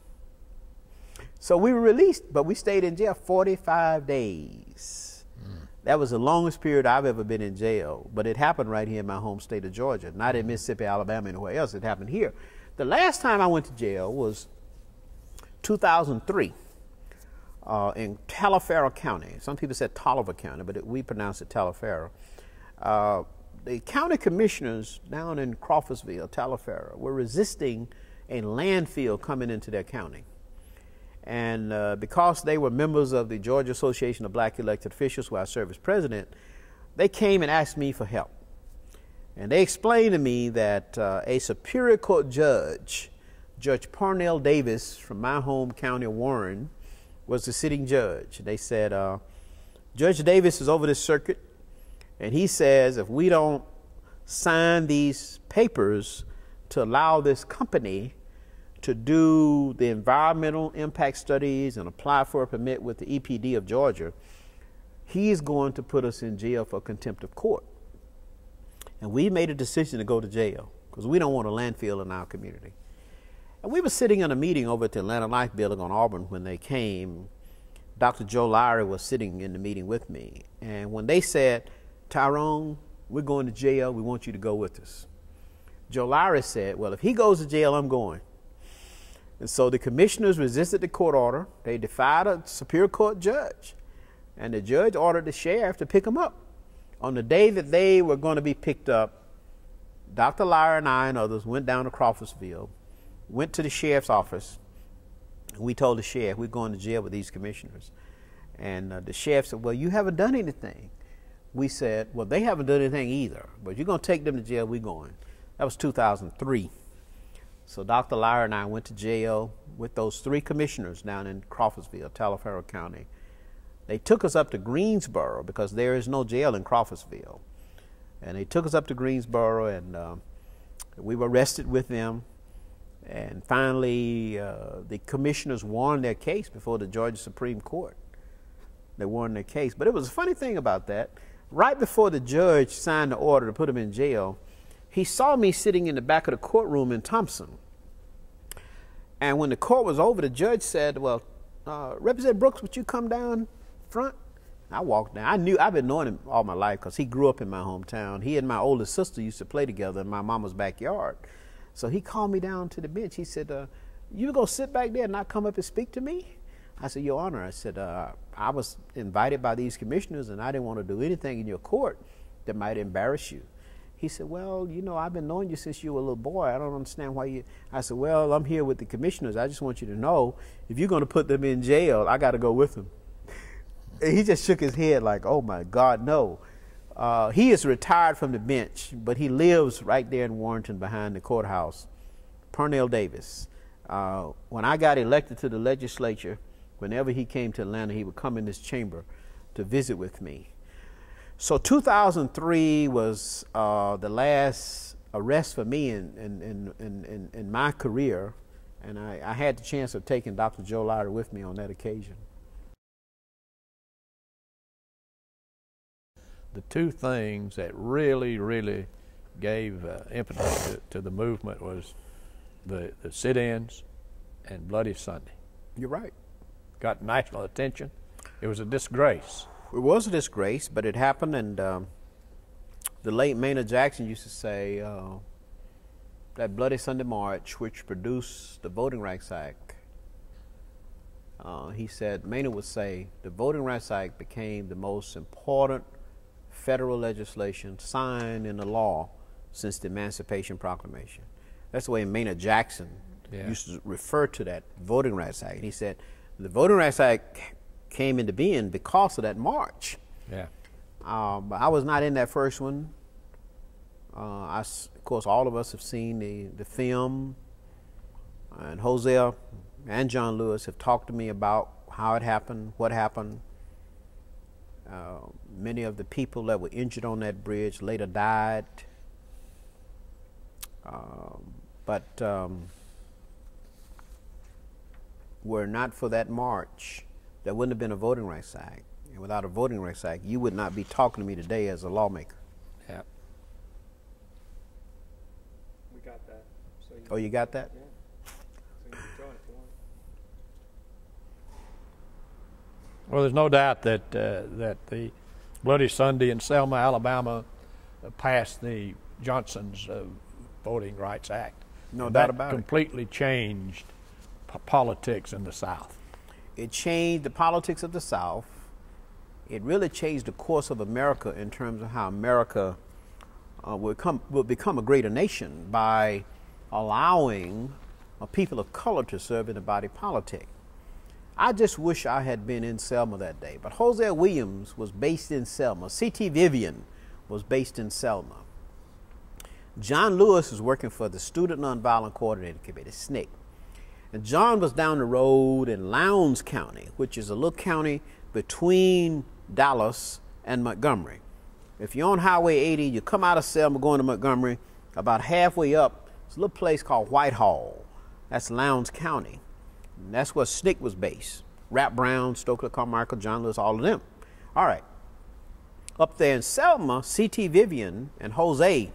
So we were released, but we stayed in jail 45 days. That was the longest period I've ever been in jail, but it happened right here in my home state of Georgia, not in Mississippi, Alabama, anywhere else. It happened here. The last time I went to jail was 2003 in Taliaferro County. Some people said Toliver County, but we pronounce it Taliaferro. The county commissioners down in Crawfordsville, Taliaferro, were resisting a landfill coming into their county. And because they were members of the Georgia Association of Black Elected Officials, where I served as president, they came and asked me for help. And they explained to me that a Superior Court judge, Judge Parnell Davis from my home county of Warren, was the sitting judge. They said, Judge Davis is over this circuit, and he says if we don't sign these papers to allow this company to do the environmental impact studies and apply for a permit with the EPD of Georgia, he's going to put us in jail for contempt of court. And we made a decision to go to jail because we don't want a landfill in our community. And we were sitting in a meeting over at the Atlanta Life Building on Auburn when they came. Dr. Joe Lowry was sitting in the meeting with me. And when they said, Tyrone, we're going to jail, we want you to go with us, Joe Lowry said, well, if he goes to jail, I'm going. And so the commissioners resisted the court order. They defied a Superior Court judge. And the judge ordered the sheriff to pick them up. On the day that they were going to be picked up, Dr. Lowry and I and others went down to Crawfordsville, went to the sheriff's office, and we told the sheriff we're going to jail with these commissioners. And the sheriff said, well, you haven't done anything. We said, well, they haven't done anything either, but you're going to take them to jail, we're going. That was 2003. So Dr. Lowry and I went to jail with those three commissioners down in Crawfordsville, Taliaferro County. They took us up to Greensboro because there is no jail in Crawfordsville. And they took us up to Greensboro, and we were arrested with them. And finally, the commissioners won their case before the Georgia Supreme Court. They won their case. But it was a funny thing about that. Right before the judge signed the order to put them in jail, he saw me sitting in the back of the courtroom in Thompson. And when the court was over, the judge said, well, Representative Brooks, would you come down front? I walked down. I've been knowing him all my life because he grew up in my hometown. He and my oldest sister used to play together in my mama's backyard. So he called me down to the bench. He said, you going to sit back there and not come up and speak to me? I said, Your Honor, I said, I was invited by these commissioners and I didn't want to do anything in your court that might embarrass you. He said, well, you know, I've been knowing you since you were a little boy. I don't understand why you... I said, well, I'm here with the commissioners. I just want you to know, if you're going to put them in jail, I got to go with them. And he just shook his head like, oh, my God, no. He is retired from the bench, but he lives right there in Warrenton behind the courthouse. Parnell Davis. When I got elected to the legislature, whenever he came to Atlanta, he would come in this chamber to visit with me. So 2003 was the last arrest for me in my career, and I had the chance of taking Dr. Joe Lowry with me on that occasion. The two things that really, really gave impetus to the movement was the sit-ins and Bloody Sunday. You're right. Got national attention. It was a disgrace. It was a disgrace, but it happened, and the late Maynard Jackson used to say that Bloody Sunday March, which produced the Voting Rights Act, he said, Maynard would say, the Voting Rights Act became the most important federal legislation signed into law since the Emancipation Proclamation. That's the way Maynard Jackson used to refer to that Voting Rights Act. He said, the Voting Rights Act came into being because of that march. Yeah. But I was not in that first one. Of course, all of us have seen the film, and Hosea and John Lewis have talked to me about how it happened, what happened. Many of the people that were injured on that bridge later died. But were it not for that march, there wouldn't have been a Voting Rights Act. And without a Voting Rights Act, you would not be talking to me today as a lawmaker. Yeah. We got that. So Oh, you got that? Yeah. So you can join if you want. Well, there's no doubt that that the Bloody Sunday in Selma, Alabama, passed the Johnson's Voting Rights Act. No doubt about it. Completely changed politics in the South. It changed the politics of the South. It really changed the course of America in terms of how America will become a greater nation by allowing people of color to serve in the body politic. I just wish I had been in Selma that day. But Hosea Williams was based in Selma. C.T. Vivian was based in Selma. John Lewis was working for the Student Nonviolent Coordinating Committee, SNCC. And John was down the road in Lowndes County, which is a little county between Dallas and Montgomery. If you're on Highway 80, you come out of Selma going to Montgomery, about halfway up, it's a little place called Whitehall. That's Lowndes County. And that's where SNCC was based. Rap Brown, Stokely Carmichael, John Lewis, all of them. All right. Up there in Selma, C.T. Vivian and Jose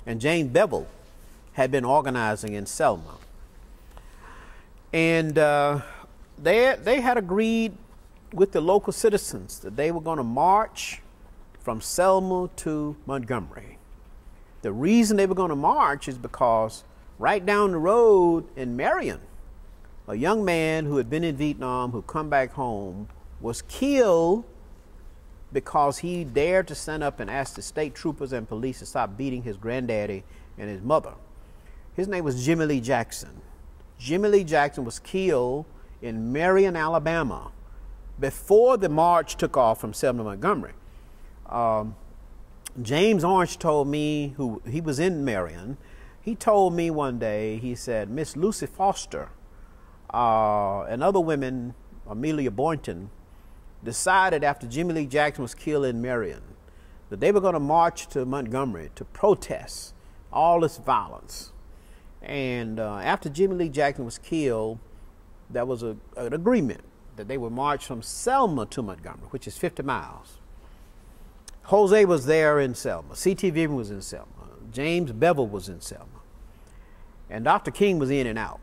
and Jane Bevel had been organizing in Selma. And they had agreed with the local citizens that they were going to march from Selma to Montgomery. The reason they were going to march is because right down the road in Marion, a young man who had been in Vietnam, who come back home, was killed because he dared to stand up and ask the state troopers and police to stop beating his granddaddy and his mother. His name was Jimmy Lee Jackson. Jimmy Lee Jackson was killed in Marion, Alabama, before the march took off from Selma to Montgomery. James Orange told me, he was in Marion, he told me one day, he said, Miss Lucy Foster and other women, Amelia Boynton, decided after Jimmy Lee Jackson was killed in Marion that they were going to march to Montgomery to protest all this violence. And after Jimmy Lee Jackson was killed, there was an agreement that they would march from Selma to Montgomery, which is 50 miles. Jose was there in Selma. C.T. Vivian was in Selma. James Bevel was in Selma. And Dr. King was in and out.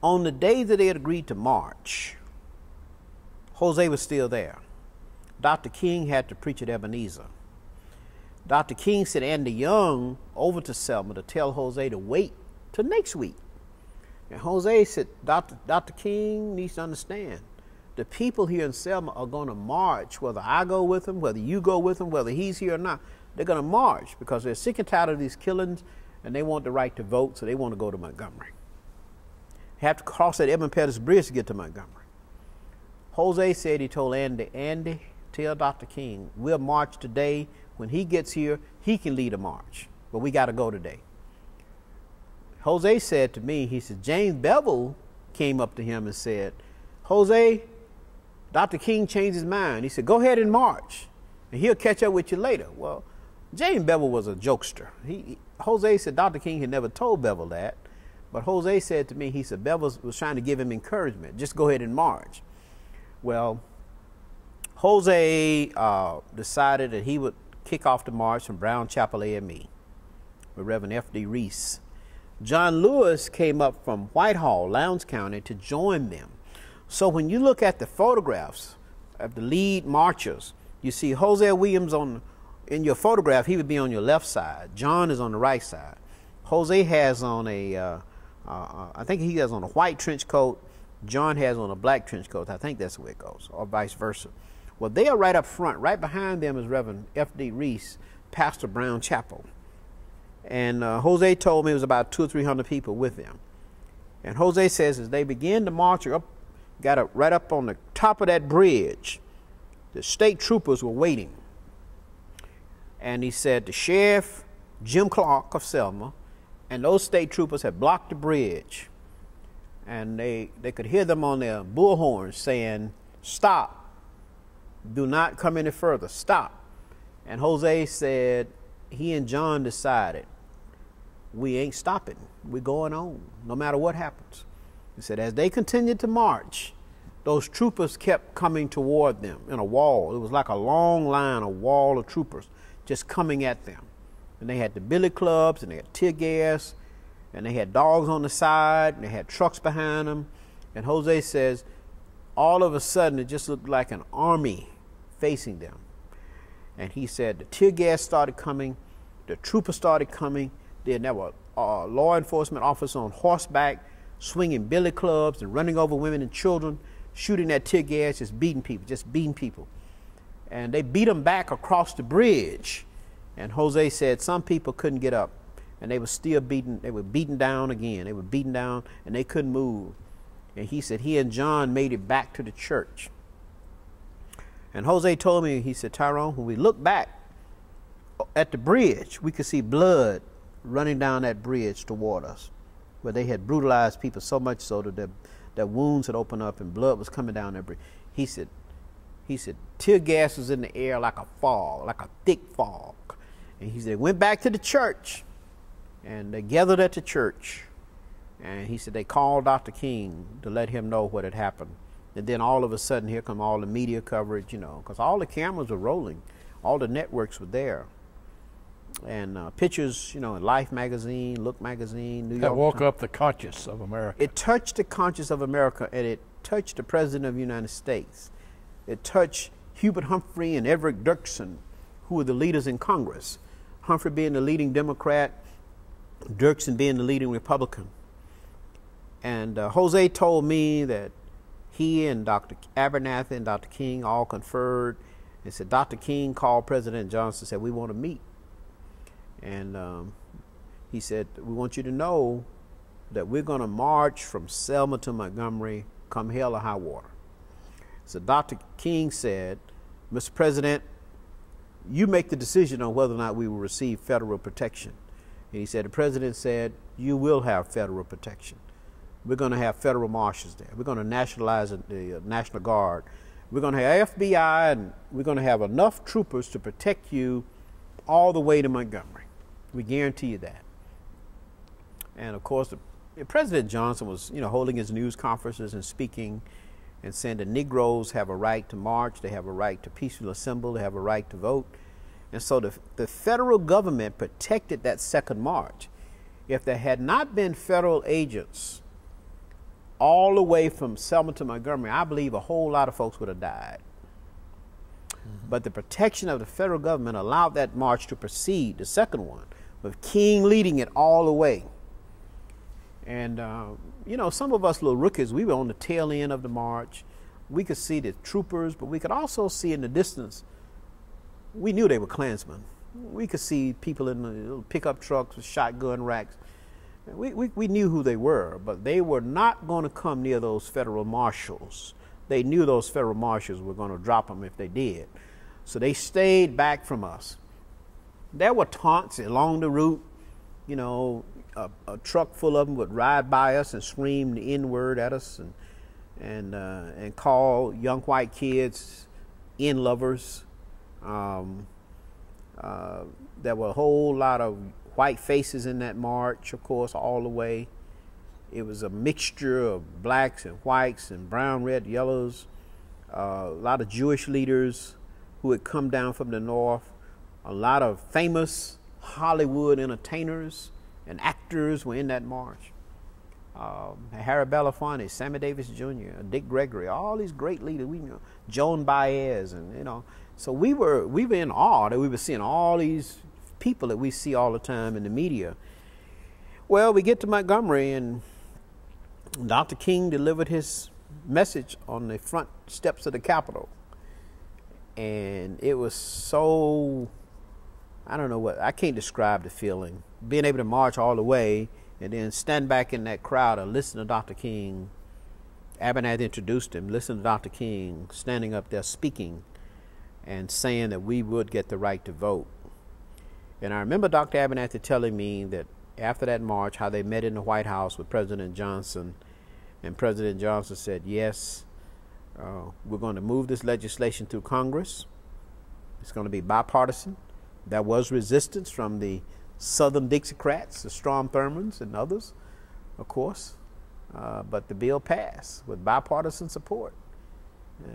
On the day that they had agreed to march, Jose was still there. Dr. King had to preach at Ebenezer. Dr. King sent Andy Young over to Selma to tell Jose to wait till next week. And Jose said, Dr. King needs to understand, the people here in Selma are going to march, whether I go with them, whether you go with them, whether he's here or not. They're going to march because they're sick and tired of these killings and they want the right to vote, so they want to go to Montgomery. They have to cross that Edmund Pettus Bridge to get to Montgomery. Jose said he told Andy, tell Dr. King, we'll march today. When he gets here, he can lead a march, but we got to go today. Jose said to me, he said, James Bevel came up to him and said, Jose, Dr. King changed his mind. He said, go ahead and march, and he'll catch up with you later. Well, James Bevel was a jokester. Jose said Dr. King had never told Bevel that, but Jose said to me, he said, Bevel was trying to give him encouragement. Just go ahead and march. Well, Jose decided that he would kick off the march from Brown Chapel AME with Reverend F.D. Reese. John Lewis came up from Whitehall, Lowndes County, to join them. So when you look at the photographs of the lead marchers, you see Hosea Williams on in your photograph, he would be on your left side. John is on the right side. Jose has on I think he has on a white trench coat. John has on a black trench coat. I think that's the way it goes, or vice versa. Well, they are right up front. Right behind them is Reverend F.D. Reese, Pastor Brown Chapel. And Jose told me it was about 200 or 300 people with them. And Jose says as they began to march up, right up on the top of that bridge, the state troopers were waiting. And he said the sheriff, Jim Clark of Selma, and those state troopers had blocked the bridge. And they could hear them on their bullhorns saying, "Stop. Do not come any further. Stop." And Jose said he and John decided, we ain't stopping. We're going on, no matter what happens. He said as they continued to march, those troopers kept coming toward them in a wall. It was like a long line, a wall of troopers just coming at them. And they had the billy clubs, and they had tear gas, and they had dogs on the side, and they had trucks behind them. And Jose says, all of a sudden, it just looked like an army facing them. And he said the tear gas started coming, the troopers started coming, then there were law enforcement officers on horseback, swinging billy clubs and running over women and children, shooting that tear gas, just beating people. And they beat them back across the bridge. And Jose said some people couldn't get up, and they were still beaten. They were beaten down again. They were beaten down, and they couldn't move. And he said he and John made it back to the church. And Jose told me, he said, Tyrone, when we looked back at the bridge, we could see blood running down that bridge toward us, where they had brutalized people so much so that their wounds had opened up and blood was coming down that bridge. He said tear gas was in the air like a fog, like a thick fog. And he said they went back to the church, and they gathered at the church. And he said they called Dr. King to let him know what had happened. And then all of a sudden, here come all the media coverage, you know, because all the cameras were rolling. All the networks were there. And pictures, you know, in Life magazine, Look magazine, New York. That woke up the conscience of America. It touched the conscience of America, and it touched the President of the United States. It touched Hubert Humphrey and Everett Dirksen, who were the leaders in Congress. Humphrey being the leading Democrat, Dirksen being the leading Republican. And Jose told me that he and Dr. Abernathy and Dr. King all conferred and said Dr. King called President Johnson and said, we want to meet. And he said, we want you to know that we're going to march from Selma to Montgomery come hell or high water. So Dr. King said, Mr. President, you make the decision on whether or not we will receive federal protection. And he said, the president said, you will have federal protection. We're going to have federal marshals there. We're going to nationalize the National Guard. We're going to have FBI, and we're going to have enough troopers to protect you all the way to Montgomery. We guarantee you that. And of course, President Johnson was, you know, holding his news conferences and speaking and saying the Negroes have a right to march, they have a right to peacefully assemble, they have a right to vote. And so the federal government protected that second march. If there had not been federal agents all the way from Selma to Montgomery, I believe a whole lot of folks would have died. Mm-hmm. But the protection of the federal government allowed that march to proceed, the second one, with King leading it all the way. And, you know, some of us little rookies, we were on the tail end of the march. We could see the troopers, but we could also see in the distance, we knew they were Klansmen. We could see people in the little pickup trucks with shotgun racks. We knew who they were, but they were not going to come near those federal marshals. They knew those federal marshals were going to drop them if they did. So they stayed back from us. There were taunts along the route. You know, a truck full of them would ride by us and scream the N-word at us and call young white kids N-lovers. There were a whole lot of white faces in that march, of course, all the way. It was a mixture of blacks and whites and brown, red, yellows. A lot of Jewish leaders who had come down from the north. A lot of famous Hollywood entertainers and actors were in that march. Harry Belafonte, Sammy Davis Jr., Dick Gregory, all these great leaders. We know Joan Baez, and you know, So we were in awe that we were seeing all these people that we see all the time in the media. Well, we get to Montgomery, and Dr. King delivered his message on the front steps of the Capitol. And it was so, I don't know what, I can't describe the feeling. Being able to march all the way and then stand back in that crowd and listen to Dr. King. Abernathy introduced him, listen to Dr. King standing up there speaking and saying that we would get the right to vote. And I remember Dr. Abernathy telling me that after that march, how they met in the White House with President Johnson, and President Johnson said, yes, we're going to move this legislation through Congress. It's going to be bipartisan. There was resistance from the Southern Dixiecrats, the Strom Thurmonds and others, of course, but the bill passed with bipartisan support.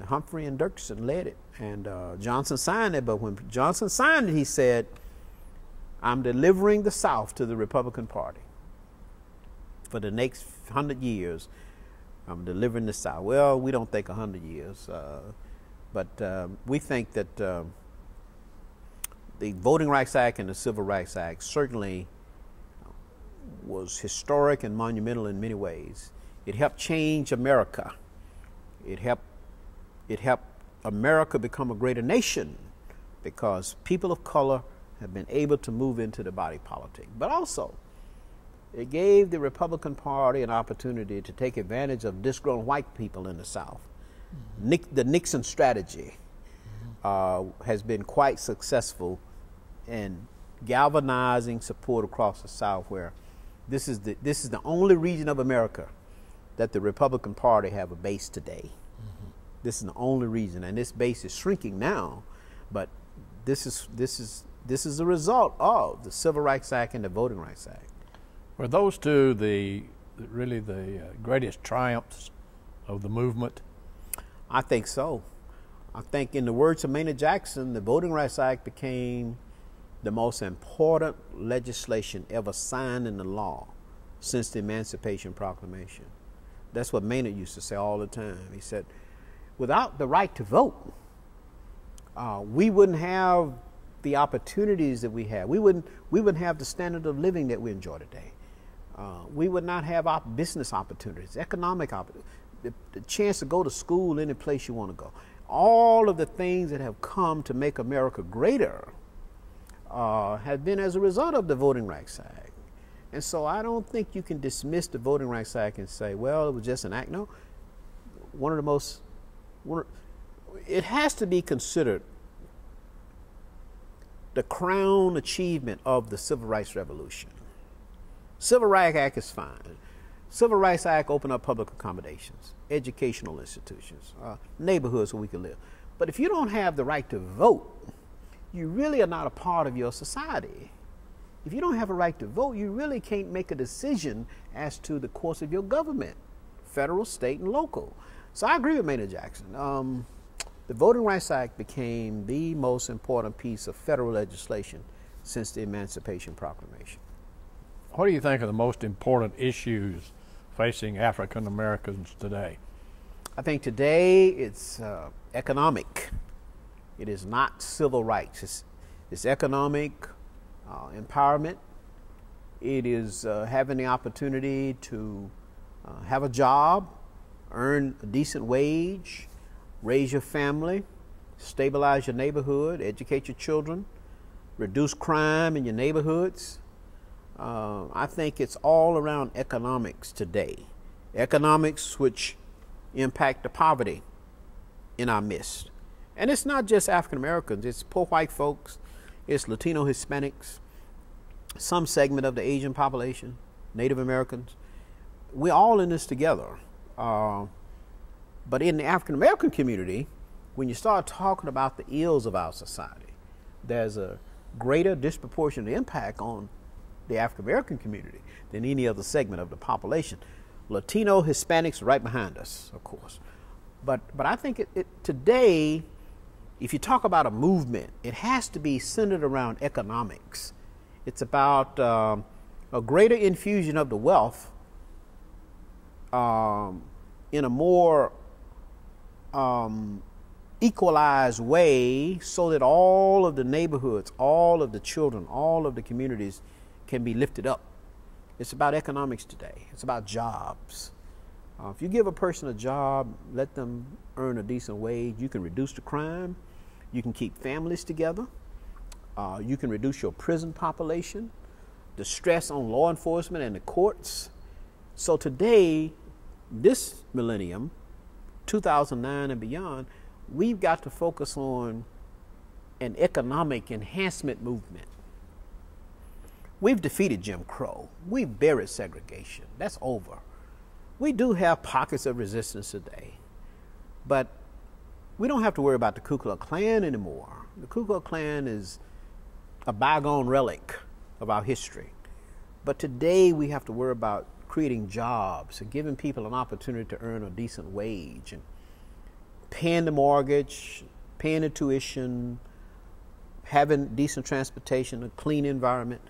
Humphrey and Dirksen led it, and Johnson signed it, but when Johnson signed it, he said, I'm delivering the South to the Republican Party. For the next 100 years, I'm delivering the South. Well, we don't think 100 years, but we think that the Voting Rights Act and the Civil Rights Act certainly was historic and monumental in many ways. It helped change America. It helped America become a greater nation because people of color have been able to move into the body politic. But also, it gave the Republican Party an opportunity to take advantage of disgruntled white people in the South. Mm-hmm. The Nixon strategy has been quite successful in galvanizing support across the South, where this is the only region of America that the Republican Party have a base today. Mm-hmm. This is the only reason, and this base is shrinking now, but this is a result of the Civil Rights Act and the Voting Rights Act. Were those two really the greatest triumphs of the movement? I think so. I think, in the words of Maynard Jackson, the Voting Rights Act became the most important legislation ever signed into law since the Emancipation Proclamation. That's what Maynard used to say all the time. He said, without the right to vote, we wouldn't have the opportunities that we have. We wouldn't have the standard of living that we enjoy today. We would not have our business opportunities, economic opportunities, the chance to go to school any place you want to go. All of the things that have come to make America greater have been as a result of the Voting Rights Act. And so I don't think you can dismiss the Voting Rights Act and say, well, it was just an act. No, it has to be considered the crown achievement of the Civil Rights Revolution. Civil Rights Act is fine. Civil Rights Act opened up public accommodations, educational institutions, neighborhoods where we can live. But if you don't have the right to vote, you really are not a part of your society. If you don't have a right to vote, you really can't make a decision as to the course of your government, federal, state, and local. So I agree with Maynard Jackson. The Voting Rights Act became the most important piece of federal legislation since the Emancipation Proclamation. What do you think are the most important issues facing African Americans today? I think today it's economic. It is not civil rights. It's economic empowerment. It is having the opportunity to have a job, earn a decent wage, raise your family, stabilize your neighborhood, educate your children, reduce crime in your neighborhoods. I think it's all around economics today. Economics which impact the poverty in our midst. And it's not just African Americans, it's poor white folks, it's Latino Hispanics, some segment of the Asian population, Native Americans. We're all in this together. But in the African American community, when you start talking about the ills of our society, there's a greater disproportionate impact on the African American community than any other segment of the population. Latino Hispanics are right behind us, of course. But I think today, if you talk about a movement, it has to be centered around economics. It's about a greater infusion of the wealth in a more equalized way so that all of the neighborhoods, all of the children, all of the communities can be lifted up. It's about economics today. It's about jobs. If you give a person a job, let them earn a decent wage, you can reduce the crime, you can keep families together, you can reduce your prison population, the stress on law enforcement and the courts. So today, this millennium, 2009 and beyond, we've got to focus on an economic enhancement movement. We've defeated Jim Crow. We've buried segregation. That's over. We do have pockets of resistance today, but we don't have to worry about the Ku Klux Klan anymore. The Ku Klux Klan is a bygone relic of our history. But today we have to worry about creating jobs and giving people an opportunity to earn a decent wage and paying the mortgage, paying the tuition, having decent transportation, a clean environment.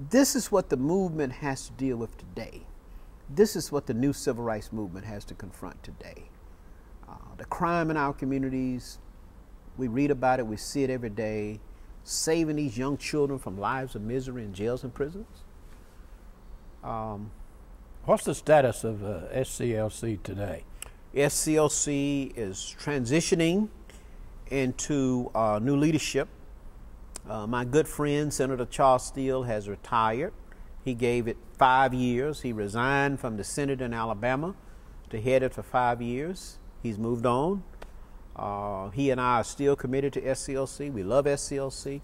This is what the movement has to deal with today. This is what the new civil rights movement has to confront today. The crime in our communities, we read about it, we see it every day, saving these young children from lives of misery in jails and prisons. What's the status of SCLC today? SCLC is transitioning into new leadership. My good friend, Senator Charles Steele, has retired. He gave it 5 years. He resigned from the Senate in Alabama to head it for 5 years. He's moved on. He and I are still committed to SCLC. We love SCLC.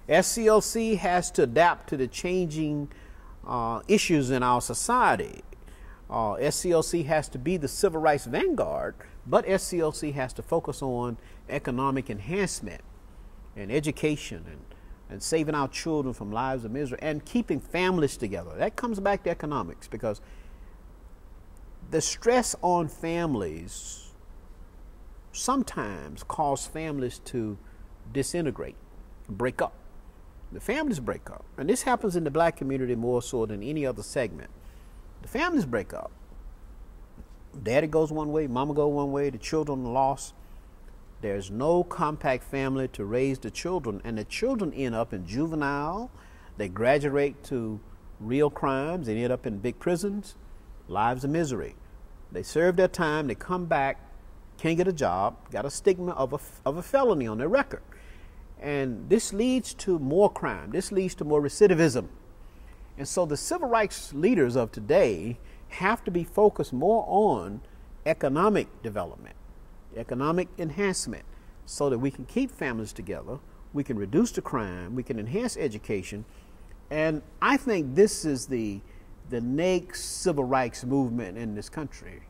SCLC has to adapt to the changing issues in our society. SCLC has to be the civil rights vanguard, but SCLC has to focus on economic enhancement and education and saving our children from lives of misery and keeping families together. That comes back to economics, because the stress on families sometimes cause families to disintegrate, break up. The families break up. And this happens in the black community more so than any other segment. The families break up. Daddy goes one way, mama goes one way, the children are lost. There's no compact family to raise the children, and the children end up in juvenile. They graduate to real crimes. They end up in big prisons, lives of misery. They serve their time, they come back, can't get a job, got a stigma of a felony on their record. And this leads to more crime. This leads to more recidivism. And so the civil rights leaders of today have to be focused more on economic development, economic enhancement, so that we can keep families together, we can reduce the crime, we can enhance education. And I think this is the next civil rights movement in this country.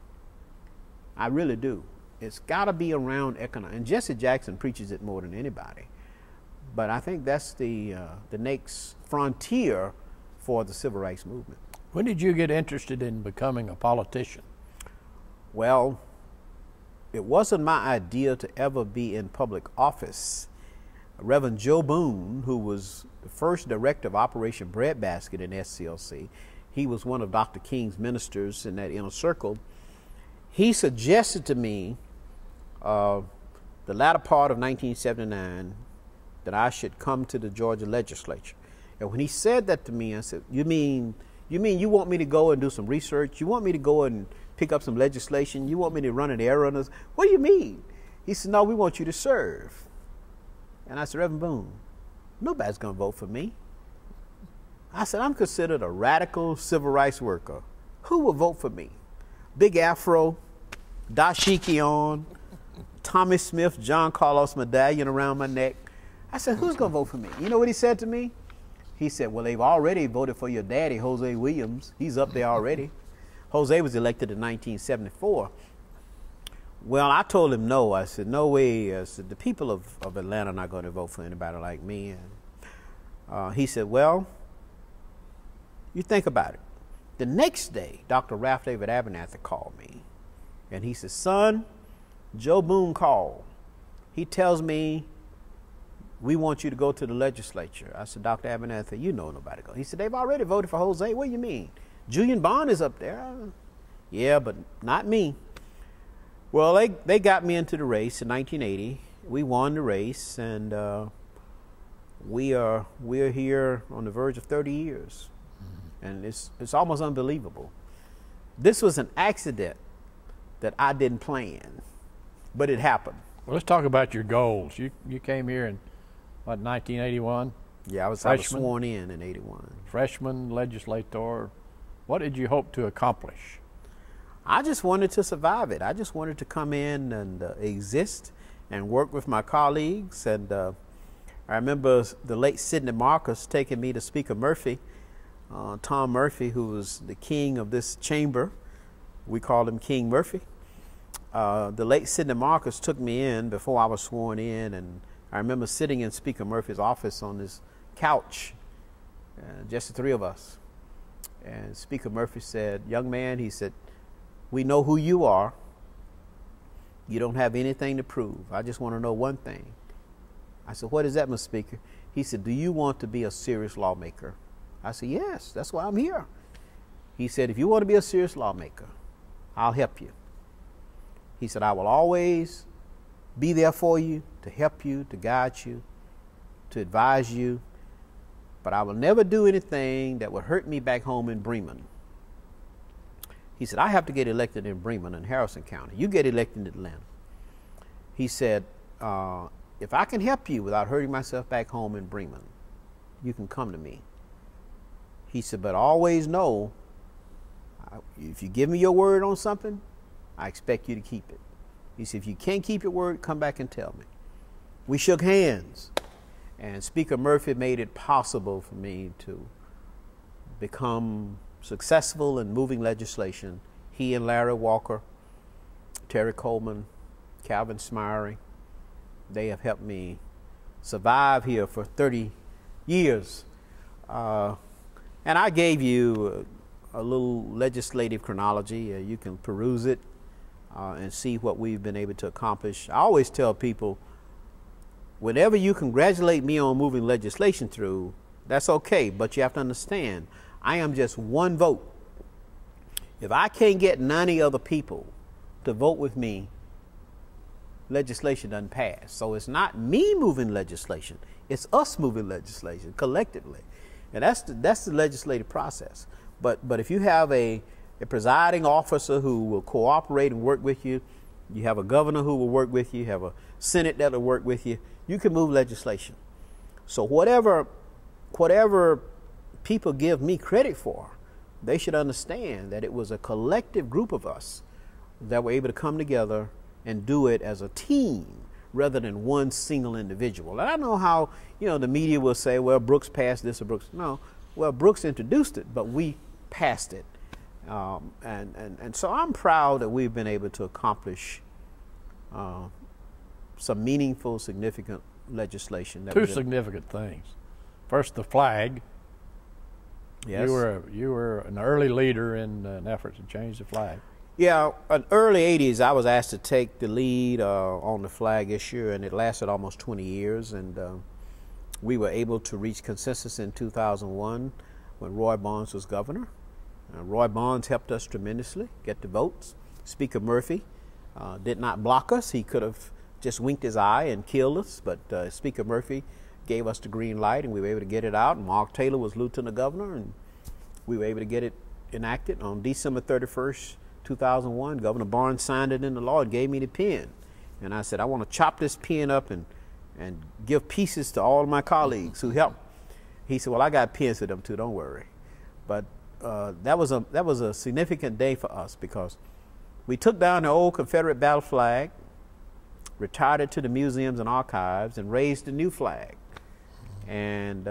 I really do. It's got to be around economic, and Jesse Jackson preaches it more than anybody. But I think that's the next frontier for the civil rights movement. When did you get interested in becoming a politician? Well, it wasn't my idea to ever be in public office. Reverend Joe Boone, who was the first director of Operation Breadbasket in SCLC, he was one of Dr. King's ministers in that inner circle. He suggested to me the latter part of 1979 that I should come to the Georgia Legislature. And when he said that to me, I said, you mean you want me to go and do some research? You want me to go and pick up some legislation? You want me to run an errand? What do you mean? He said, no, we want you to serve. And I said, Reverend Boone, nobody's going to vote for me. I said, I'm considered a radical civil rights worker. Who will vote for me? Big afro, dashiki on, Tommy Smith, John Carlos medallion around my neck. I said, who's going to vote for me? You know what he said to me? He said, well, they've already voted for your daddy, Jose Williams. He's up there already. Jose was elected in 1974. Well, I told him no. I said, no way. I said, the people of Atlanta are not going to vote for anybody like me. And he said, well, you think about it. The next day, Dr. Ralph David Abernathy called me. And he said, son, Joe Boone called. He tells me, we want you to go to the legislature. I said, Dr. Abernathy, you know nobody go. He said, they've already voted for Jose. What do you mean? Julian Bond is up there. Yeah, but not me. Well, they got me into the race in 1980. We won the race, and we are here on the verge of 30 years, and it's almost unbelievable. This was an accident that I didn't plan, but it happened. Well, let's talk about your goals. You came here in what, 1981? Yeah, I was sworn in 81. Freshman legislator. What did you hope to accomplish? I just wanted to survive it. I just wanted to come in and exist and work with my colleagues. And I remember the late Sidney Marcus taking me to Speaker Murphy, Tom Murphy, who was the king of this chamber. We called him King Murphy. The late Sidney Marcus took me in before I was sworn in, and I remember sitting in Speaker Murphy's office on his couch, just the three of us. And Speaker Murphy said, "Young man," he said, "we know who you are. You don't have anything to prove. I just want to know one thing." I said, "What is that, Mr. Speaker?" He said, "Do you want to be a serious lawmaker?" I said, "Yes, that's why I'm here." He said, "If you want to be a serious lawmaker, I'll help you." He said, "I will always be there for you, to help you, to guide you, to advise you, but I will never do anything that would hurt me back home in Bremen." He said, "I have to get elected in Bremen in Harrison County. You get elected in Atlanta." He said, "If I can help you without hurting myself back home in Bremen, you can come to me." He said, "But always know, if you give me your word on something, I expect you to keep it." He said, "If you can't keep your word, come back and tell me." We shook hands, and Speaker Murphy made it possible for me to become successful in moving legislation. He and Larry Walker, Terry Coleman, Calvin Smyrie, they have helped me survive here for 30 years. And I gave you a little legislative chronology. You can peruse it and see what we've been able to accomplish. I always tell people, whenever you congratulate me on moving legislation through, that's okay, but you have to understand, I am just one vote. If I can't get 90 other people to vote with me, legislation doesn't pass. So it's not me moving legislation, it's us moving legislation collectively. And that's the legislative process. But if you have a presiding officer who will cooperate and work with you, you have a governor who will work with you have a Senate that will work with you, you can move legislation. So whatever people give me credit for, they should understand that it was a collective group of us that were able to come together and do it as a team rather than one single individual. And I know how, the media will say, well, Brooks passed this or Brooks. No, well, Brooks introduced it, but we passed it. And so I'm proud that we've been able to accomplish some meaningful, significant legislation. Two significant things. First, the flag. Yes. You were an early leader in an effort to change the flag. Yeah, in early 80s, I was asked to take the lead on the flag issue, and it lasted almost 20 years. And we were able to reach consensus in 2001 when Roy Barnes was governor. Roy Barnes helped us tremendously get the votes. Speaker Murphy did not block us. He could have just winked his eye and killed us, but Speaker Murphy gave us the green light, and we were able to get it out. And Mark Taylor was lieutenant governor, and we were able to get it enacted on December 31st, 2001. Governor Barnes signed it into law and gave me the pen. And I said, I want to chop this pen up and give pieces to all of my colleagues who helped. He said, well, I got pens for them too, don't worry. But that was a significant day for us because we took down the old Confederate battle flag, retired it to the museums and archives, and raised a new flag. And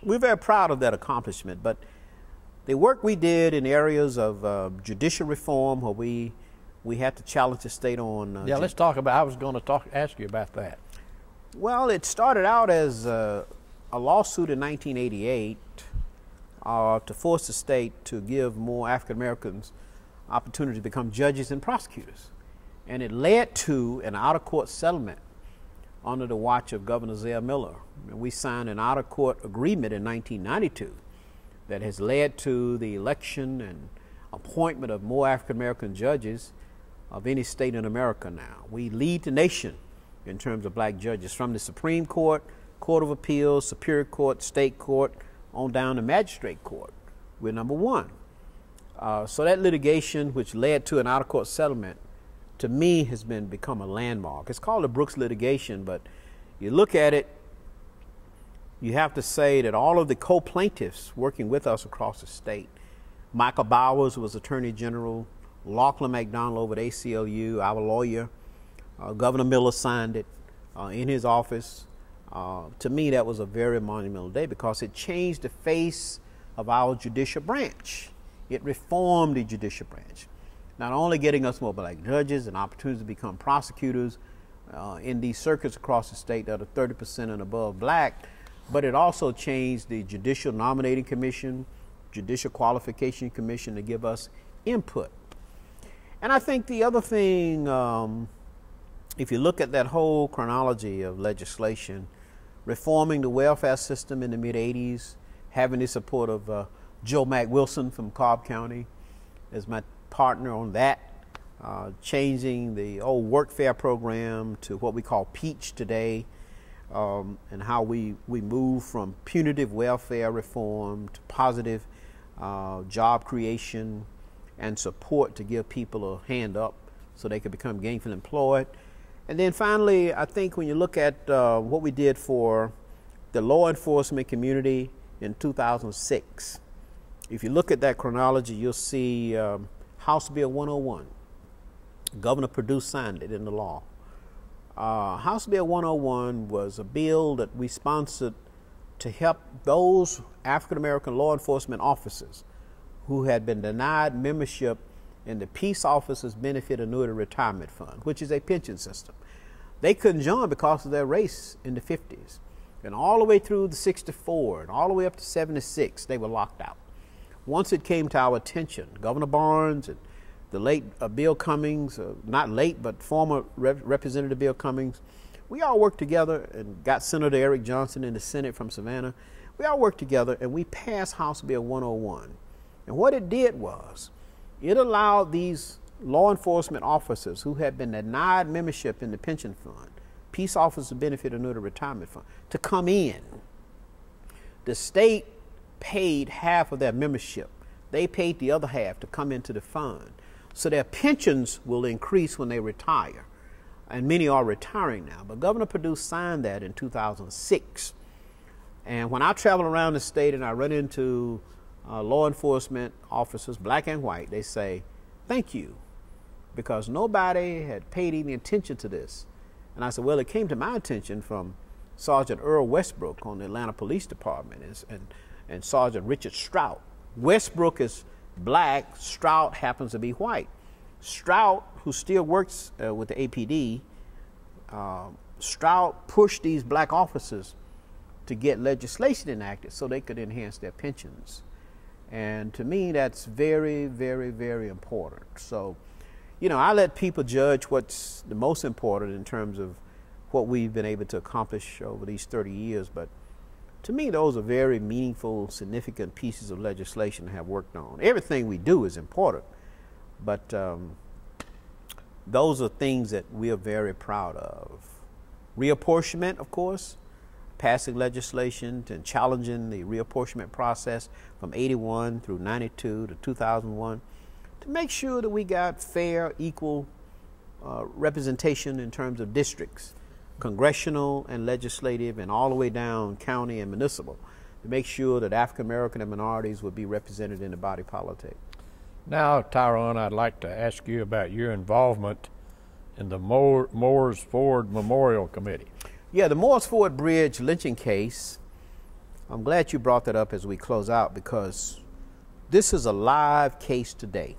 we're very proud of that accomplishment. But the work we did in areas of judicial reform, where we had to challenge the state on. Yeah, let's talk about. I was going to ask you about that. Well, it started out as a lawsuit in 1988 to force the state to give more African Americans opportunity to become judges and prosecutors, and it led to an out-of-court settlement under the watch of Governor Zell Miller. And we signed an out-of-court agreement in 1992 that has led to the election and appointment of more African American judges of any state in America now. We lead the nation in terms of black judges, from the Supreme Court, Court of Appeals, Superior Court, State Court, on down to Magistrate Court. We're number one. So that litigation, which led to an out-of-court settlement, to me has become a landmark. It's called the Brooks litigation, but you look at it, you have to say that all of the co-plaintiffs working with us across the state, Michael Bowers was Attorney General, Lachlan McDonald over at ACLU, our lawyer, Governor Miller signed it in his office. To me, that was a very monumental day because it changed the face of our judicial branch. It reformed the judicial branch, not only getting us more black judges and opportunities to become prosecutors in these circuits across the state that are 30% and above black, but it also changed the Judicial Nominating Commission, Judicial Qualification Commission to give us input. And I think the other thing, if you look at that whole chronology of legislation, reforming the welfare system in the mid-'80s, having the support of Joe Mack Wilson from Cobb County as my partner on that, changing the old workfare program to what we call Peach today, and how we move from punitive welfare reform to positive job creation and support to give people a hand up so they can become gainfully employed. And then finally, I think when you look at what we did for the law enforcement community in 2006, if you look at that chronology, you'll see House Bill 101. Governor Perdue signed it into law. House Bill 101 was a bill that we sponsored to help those African-American law enforcement officers who had been denied membership in the Peace Officers Benefit Annuity Retirement Fund, which is a pension system. They couldn't join because of their race in the 50s. And all the way through the 64 and all the way up to 76, they were locked out. Once it came to our attention, Governor Barnes and the late Bill Cummings, not late, but former Representative Bill Cummings, we all worked together and got Senator Eric Johnson in the Senate from Savannah. We all worked together and we passed House Bill 101. And what it did was, it allowed these law enforcement officers who had been denied membership in the pension fund, Peace Officers Benefit Annuity Retirement Fund, to come in. The state paid half of their membership. They paid the other half to come into the fund. So their pensions will increase when they retire. And many are retiring now. But Governor Perdue signed that in 2006. And when I travel around the state and I run into law enforcement officers, black and white, they say, thank you, because nobody had paid any attention to this. And I said, well, it came to my attention from Sergeant Earl Westbrook on the Atlanta Police Department and Sergeant Richard Strout. Westbrook is black, Strout happens to be white. Strout, who still works with the APD, Strout pushed these black officers to get legislation enacted so they could enhance their pensions. And to me, that's very, very, very important. So, you know, I let people judge what's the most important in terms of what we've been able to accomplish over these 30 years. But to me, those are very meaningful, significant pieces of legislation to have worked on. Everything we do is important, but those are things that we are very proud of. Reapportionment, of course, passing legislation and challenging the reapportionment process from 81 through 92 to 2001 to make sure that we got fair, equal representation in terms of districts, congressional and legislative, and all the way down county and municipal, to make sure that African American and minorities would be represented in the body politic. Now, Tyrone, I'd like to ask you about your involvement in the Moores Ford Memorial Committee. Yeah, the Moores Ford Bridge lynching case, I'm glad you brought that up as we close out, because this is a live case today.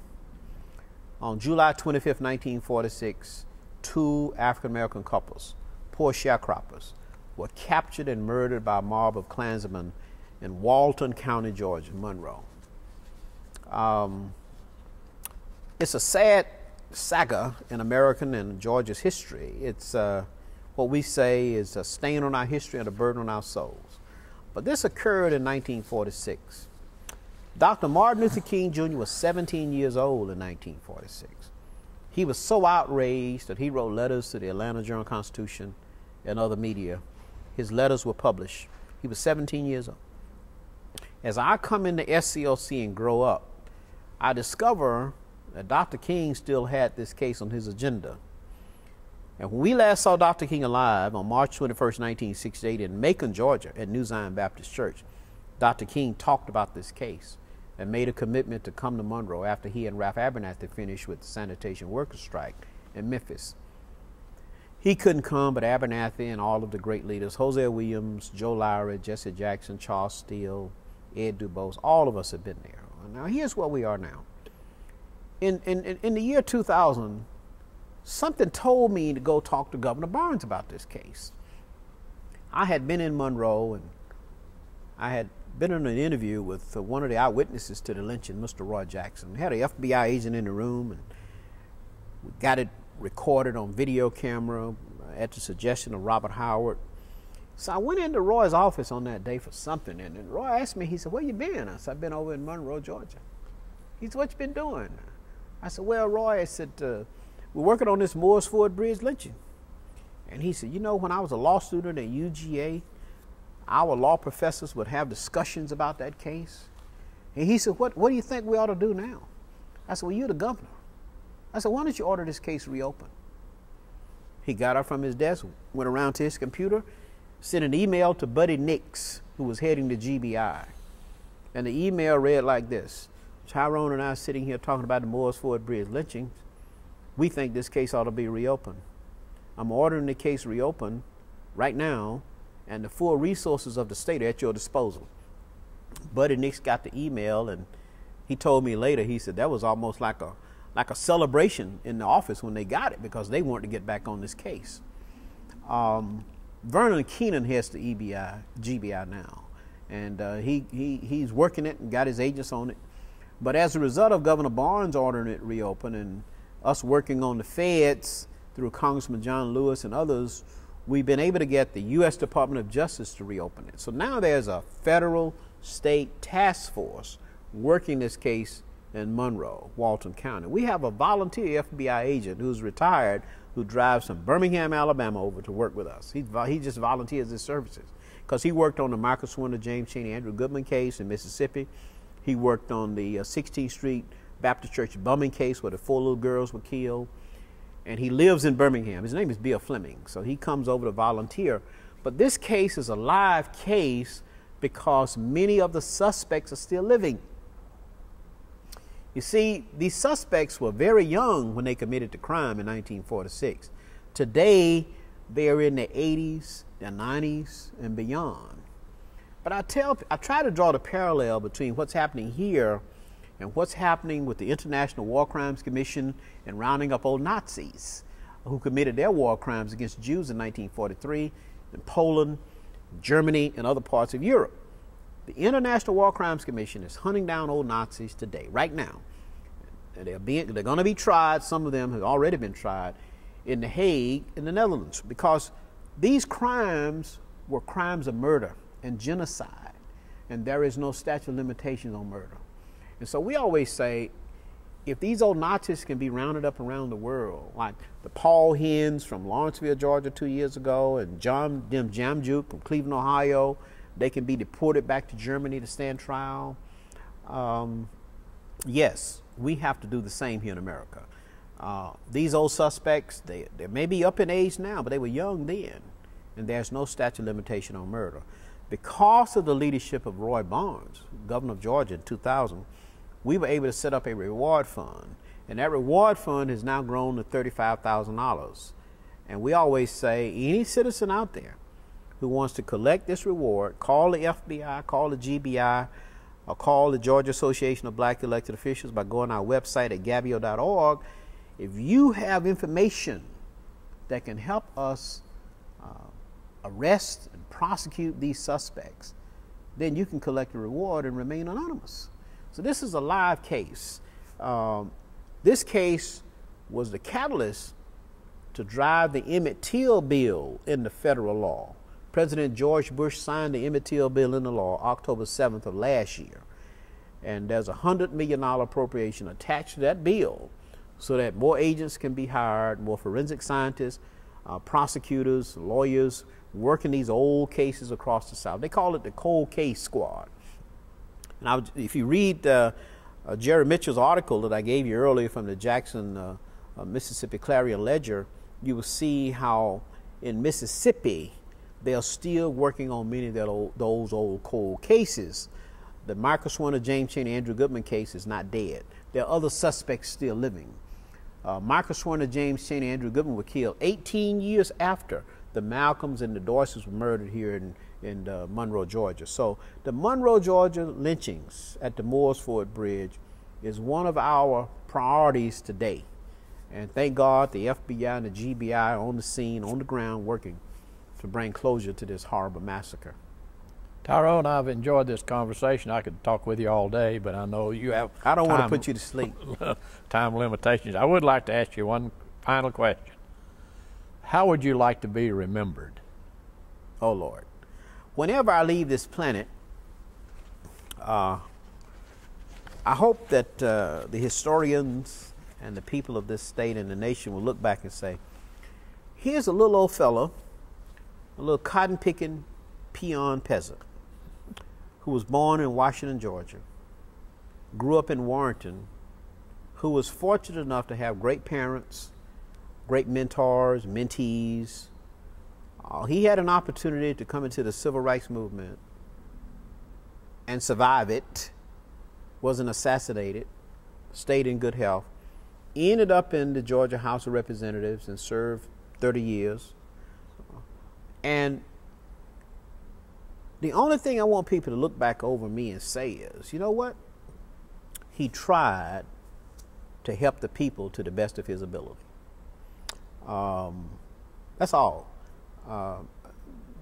On July 25th, 1946, two African-American couples, poor sharecroppers, were captured and murdered by a mob of Klansmen in Walton County, Georgia, Monroe. It's a sad saga in American and Georgia's history. It's what we say is a stain on our history and a burden on our souls. But this occurred in 1946. Dr. Martin Luther King Jr. was 17 years old in 1946. He was so outraged that he wrote letters to the Atlanta Journal-Constitution and other media. His letters were published. He was 17 years old. As I come into SCLC and grow up, I discover that Dr. King still had this case on his agenda. And when we last saw Dr. King alive on March 21st, 1968 in Macon, Georgia at New Zion Baptist Church, Dr. King talked about this case and made a commitment to come to Monroe after he and Ralph Abernathy finished with the sanitation workers strike in Memphis. He couldn't come, but Abernathy and all of the great leaders, Hosea Williams, Joe Lowry, Jesse Jackson, Charles Steele, Ed Dubose, all of us have been there. Now here's where we are now. In the year 2000, something told me to go talk to Governor Barnes about this case. I had been in Monroe and I had been in an interview with one of the eyewitnesses to the lynching, Mr. Roy Jackson. We had an FBI agent in the room and we got it recorded on video camera at the suggestion of Robert Howard. So I went into Roy's office on that day for something, and then Roy asked me, he said, "Where you been?" I said, "I've been over in Monroe, Georgia." He said, "What you been doing?" I said, "Well, Roy," I said, "we're working on this Moores Ford Bridge lynching." And he said, "You know, when I was a law student at UGA, our law professors would have discussions about that case." And he said, what do you think we ought to do now?" I said, "Well, you're the governor." I said, "Why don't you order this case reopened?" He got up from his desk, went around to his computer, sent an email to Buddy Nix, who was heading the GBI. And the email read like this: "Tyrone and I are sitting here talking about the Moores Ford Bridge lynching. We think this case ought to be reopened. I'm ordering the case reopened right now, and the full resources of the state are at your disposal." Buddy Nix got the email, and he told me later, he said that was almost like a celebration in the office when they got it, because they wanted to get back on this case. Vernon Keenan heads the GBI now, and he's working it and got his agents on it. But as a result of Governor Barnes ordering it reopened and us working on the feds through Congressman John Lewis and others, we've been able to get the U.S. Department of Justice to reopen it. So now there's a federal state task force working this case in Monroe, Walton County. We have a volunteer FBI agent who's retired who drives from Birmingham, Alabama over to work with us. He just volunteers his services because he worked on the Michael Swindle, James Chaney, Andrew Goodman case in Mississippi. He worked on the 16th Street Baptist Church bombing case where the 4 little girls were killed. And he lives in Birmingham. His name is Bill Fleming. So he comes over to volunteer. But this case is a live case because many of the suspects are still living. You see, these suspects were very young when they committed the crime in 1946. Today, they're in their 80s, their 90s, and beyond. But I try to draw the parallel between what's happening here and what's happening with the International War Crimes Commission and rounding up old Nazis who committed their war crimes against Jews in 1943 in Poland, Germany, and other parts of Europe. The International War Crimes Commission is hunting down old Nazis today, right now. And they're going to be tried. Some of them have already been tried in The Hague in the Netherlands, because these crimes were crimes of murder and genocide, and there is no statute of limitations on murder. And so we always say, if these old Nazis can be rounded up around the world, like the Paul Hens from Lawrenceville, Georgia 2 years ago, and John Jamjuk from Cleveland, Ohio, they can be deported back to Germany to stand trial. Yes, we have to do the same here in America. These old suspects, they may be up in age now, but they were young then, and there's no statute of limitation on murder. Because of the leadership of Roy Barnes, governor of Georgia in 2000, we were able to set up a reward fund, and that reward fund has now grown to $35,000. And we always say, any citizen out there who wants to collect this reward, call the FBI, call the GBI, or call the Georgia Association of Black Elected Officials by going to our website at gabio.org. If you have information that can help us arrest and prosecute these suspects, then you can collect a reward and remain anonymous. So this is a live case. This case was the catalyst to drive the Emmett Till bill into federal law. President George Bush signed the Emmett Till bill into law October 7th of last year. And there's a $100 million appropriation attached to that bill so that more agents can be hired, more forensic scientists, prosecutors, lawyers, working these old cases across the South. They call it the cold case squad. And if you read Jerry Mitchell's article that I gave you earlier from the Jackson, Mississippi Clarion Ledger, you will see how in Mississippi they are still working on many of those old cold cases. The Michael Swerner, James Chaney, Andrew Goodman case is not dead. There are other suspects still living. Michael Swerner, James Chaney, Andrew Goodman were killed 18 years after the Malcolms and the Doyces were murdered here in Monroe, Georgia. So the Monroe, Georgia lynchings at the Moores Ford Bridge is one of our priorities today. And thank God the FBI and the GBI are on the scene, on the ground, working to bring closure to this horrible massacre. Tyrone, I've enjoyed this conversation. I could talk with you all day, but I know you have I don't want to put you to sleep. Time limitations. I would like to ask you one final question. How would you like to be remembered? Oh, Lord. Whenever I leave this planet, I hope that the historians and the people of this state and the nation will look back and say, here's a little old fellow, a little cotton-picking peon peasant who was born in Washington, Georgia, grew up in Warrenton, who was fortunate enough to have great parents, great mentors, mentees. He had an opportunity to come into the civil rights movement and survive it, wasn't assassinated, stayed in good health, ended up in the Georgia House of Representatives and served 30 years. And the only thing I want people to look back over me and say is, you know what? He tried to help the people to the best of his ability. That's all.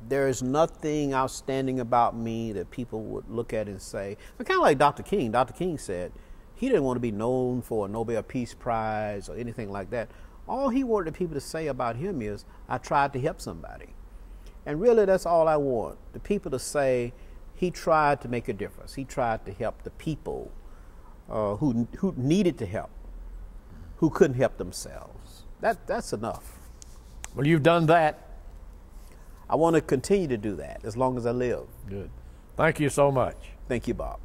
There is nothing outstanding about me that people would look at and say, but kind of like Dr. King. Dr. King said he didn't want to be known for a Nobel Peace Prize or anything like that. All he wanted people to say about him is, I tried to help somebody. And really, that's all I want. The people to say, he tried to make a difference. He tried to help the people who needed to help, who couldn't help themselves. That's enough. Well, you've done that. I want to continue to do that as long as I live. Good. Thank you so much. Thank you, Bob.